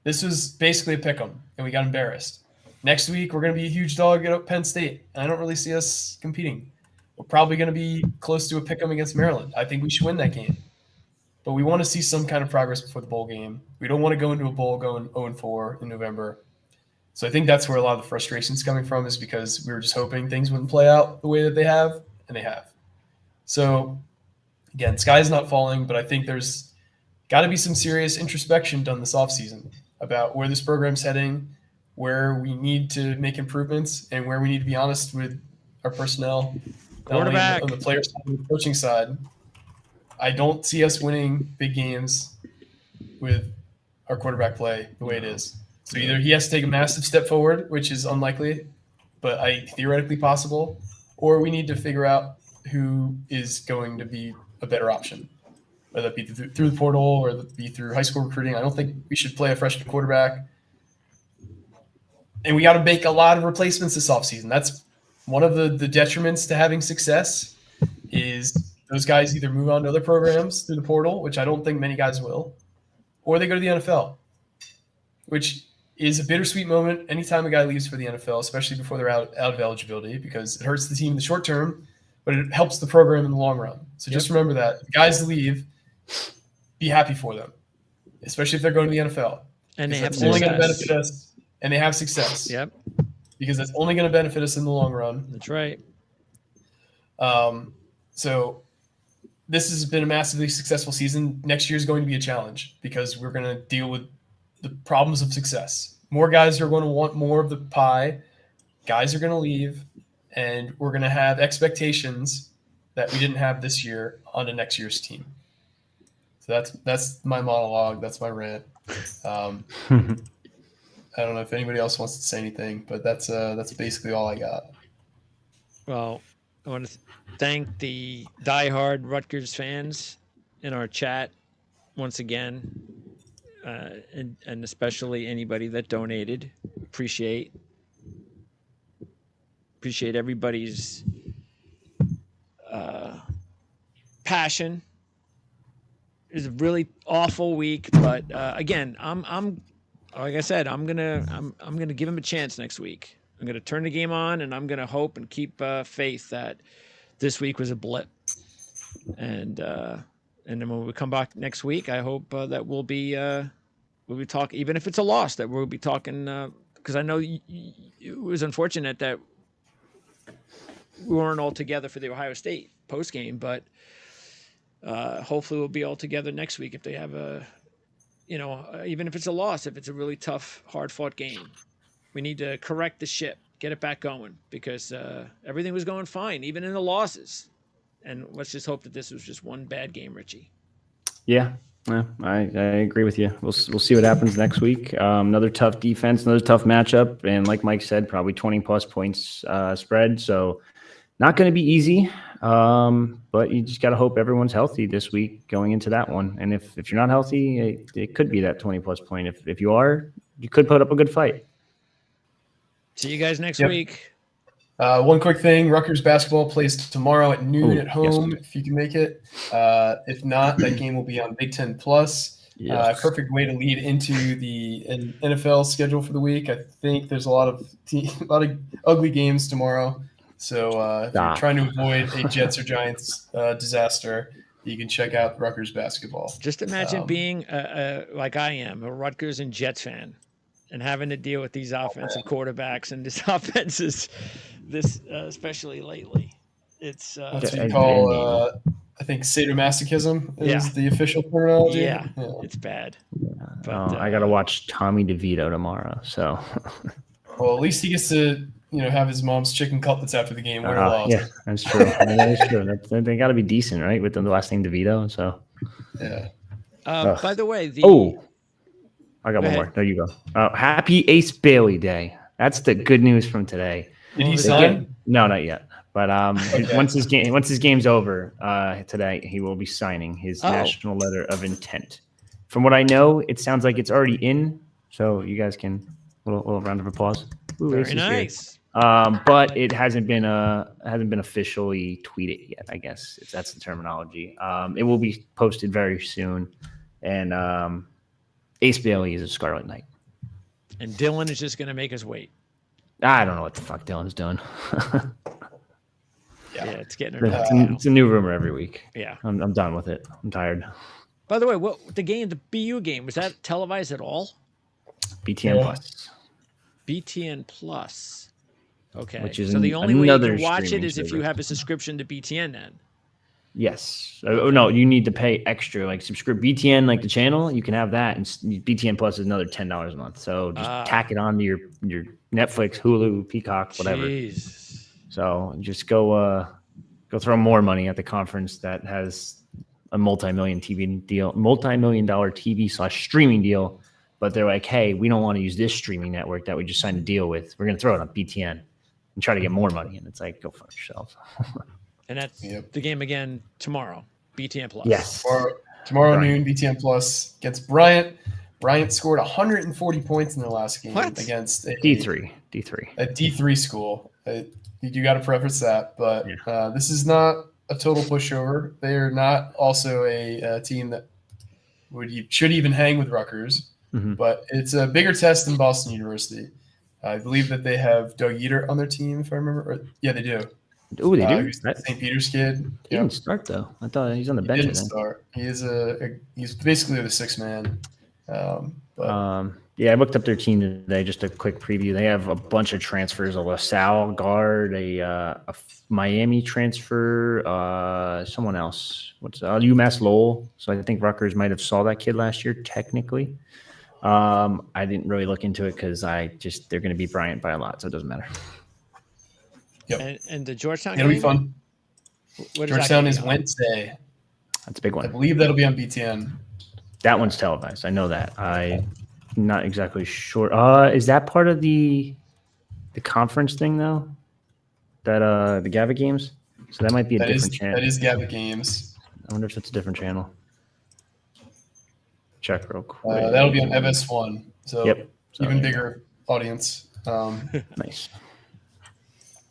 This was basically a pick 'em, and we got embarrassed. Next week, we're going to be a huge dog at Penn State, and I don't really see us competing. We're probably going to be close to a pick 'em against Maryland. I think we should win that game. But we want to see some kind of progress before the bowl game. We don't want to go into a bowl going 0-4 in November. So I think that's where a lot of the frustration is coming from, is because we were just hoping things wouldn't play out the way that they have, and they have. So, again, sky's not falling, but I think there's got to be some serious introspection done this offseason about where this program's heading, where we need to make improvements, and where we need to be honest with our personnel, not only on the players side, and the coaching side. I don't see us winning big games with our quarterback play the way it is. So either he has to take a massive step forward, which is unlikely, but theoretically possible, or we need to figure out who is going to be a better option, whether that be through the portal or that be through high school recruiting. I don't think we should play a freshman quarterback. And we got to make a lot of replacements this offseason. That's one of the detriments to having success is those guys either move on to other programs through the portal, which I don't think many guys will, or they go to the NFL, which is a bittersweet moment anytime a guy leaves for the NFL, especially before they're out of eligibility, because it hurts the team in the short term, but it helps the program in the long run. So just remember that. The guys leave, be happy for them, especially if they're going to the NFL. And they have success. Only going to benefit us, and they have success. Yep. Because that's only going to benefit us in the long run. That's right. So this has been a massively successful season. Next year is going to be a challenge because we're going to deal with the problems of success. More guys are going to want more of the pie. Guys are going to leave, and we're going to have expectations that we didn't have this year on the next year's team. So that's my monologue. That's my rant. I don't know if anybody else wants to say anything, but that's basically all I got. Well, I want to thank the diehard Rutgers fans in our chat once again, and especially anybody that donated. Appreciate everybody's passion. It was a really awful week, but again, I'm like I said, I'm gonna give him a chance next week. I'm gonna turn the game on, and I'm gonna hope and keep faith that this week was a blip, and then when we come back next week, I hope that we'll be talking, even if it's a loss, that we'll be talking, because I know it was unfortunate that we weren't all together for the Ohio State post game, but hopefully we'll be all together next week if they have even if it's a loss, if it's a really tough, hard fought game. We need to correct the ship, get it back going, because everything was going fine, even in the losses. And let's just hope that this was just one bad game, Richie. Yeah, I agree with you. We'll see what happens next week. Another tough defense, another tough matchup, and like Mike said, probably 20+ points spread. So not going to be easy, but you just got to hope everyone's healthy this week going into that one. And if you're not healthy, it could be that 20+ point. If you are, you could put up a good fight. See you guys next week. One quick thing, Rutgers basketball plays tomorrow at noon at home, if you can make it. If not, that game will be on Big Ten Plus. Yes. Perfect way to lead into the NFL schedule for the week. I think there's a lot of ugly games tomorrow. So if you're trying to avoid a Jets or Giants disaster, you can check out Rutgers basketball. Just imagine being, like I am, a Rutgers and Jets fan, and having to deal with these offensive quarterbacks and this offenses, especially lately. It's that's what you call, I think, sadomasochism is the official terminology. Yeah, it's bad. But, I got to watch Tommy DeVito tomorrow. So, well, at least he gets to have his mom's chicken cutlets after the game. Yeah, that's true. That is true. They got to be decent, right? With the last name DeVito. So, yeah. By the way, I got one more. There you go. Happy Ace Bailey Day. That's the good news from today. Did he sign? No, not yet. But once his game's over today, he will be signing his national letter of intent. From what I know, it sounds like it's already in. So you guys can little round of applause. Ooh, very nice. But it hasn't been officially tweeted yet. I guess if that's the terminology. It will be posted very soon, and Ace Bailey is a Scarlet Knight. And Dylan is just going to make us wait. I don't know what the fuck Dylan's doing. Yeah, it's getting it's a new rumor every week. Yeah, I'm done with it. I'm tired. By the way, the BU game, was that televised at all? BTN Plus. BTN Plus. Okay. Which is so the only way you can watch it is if you have a subscription to BTN then. Yes. Oh no, you need to pay extra, like subscribe BTN, like the channel. You can have that, and BTN Plus is another $10 a month. So just tack it on to your Netflix, Hulu, Peacock, whatever. Jeez. So just go throw more money at the conference that has a multi-million dollar TV/streaming deal. But they're like, hey, we don't want to use this streaming network that we just signed a deal with. We're going to throw it on BTN and try to get more money. And it's like, go fuck yourself. And that's the game again tomorrow. BTN Plus. Yes. Tomorrow noon, BTN Plus against Bryant. Bryant scored 140 points in their last game against a D3. A D3 school. You got to preface that. But this is not a total pushover. They are not also a team that should even hang with Rutgers. Mm-hmm. But it's a bigger test than Boston University. I believe that they have Doug Yeater on their team, if I remember. Yeah, they do. Oh, they do. St. Peter's kid. He didn't start though. I thought he's on the bench. He didn't start. He is he's basically the sixth man. Yeah, I looked up their team today. Just a quick preview. They have a bunch of transfers: a LaSalle guard, a Miami transfer, someone else. What's UMass Lowell? So I think Rutgers might have saw that kid last year, technically. I didn't really look into it because they're going to beat Bryant by a lot, so it doesn't matter. Yep. And the Georgetown It'll game? be fun. Georgetown is Wednesday. That's a big one. I believe that'll be on BTN. That one's televised. I know that. I'm not exactly sure. Is that part of the conference thing though? That the Gavitt games? So that might be a That different channel. That is Gabba Games. I wonder if it's a different channel. Check real quick. That'll be on FS1. So Yep. even bigger audience. Nice.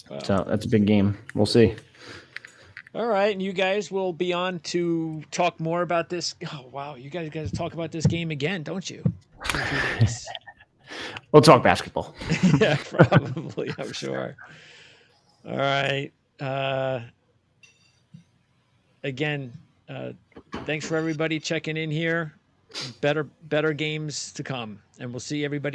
Wow. So that's a big game. We'll see. All right, and you guys will be on to talk more about this. Oh wow, you guys talk about this game again, don't you? In 2 days. We'll talk basketball. Yeah, probably. I'm sure. All right. Again, thanks for everybody checking in here. Better games to come, and we'll see everybody.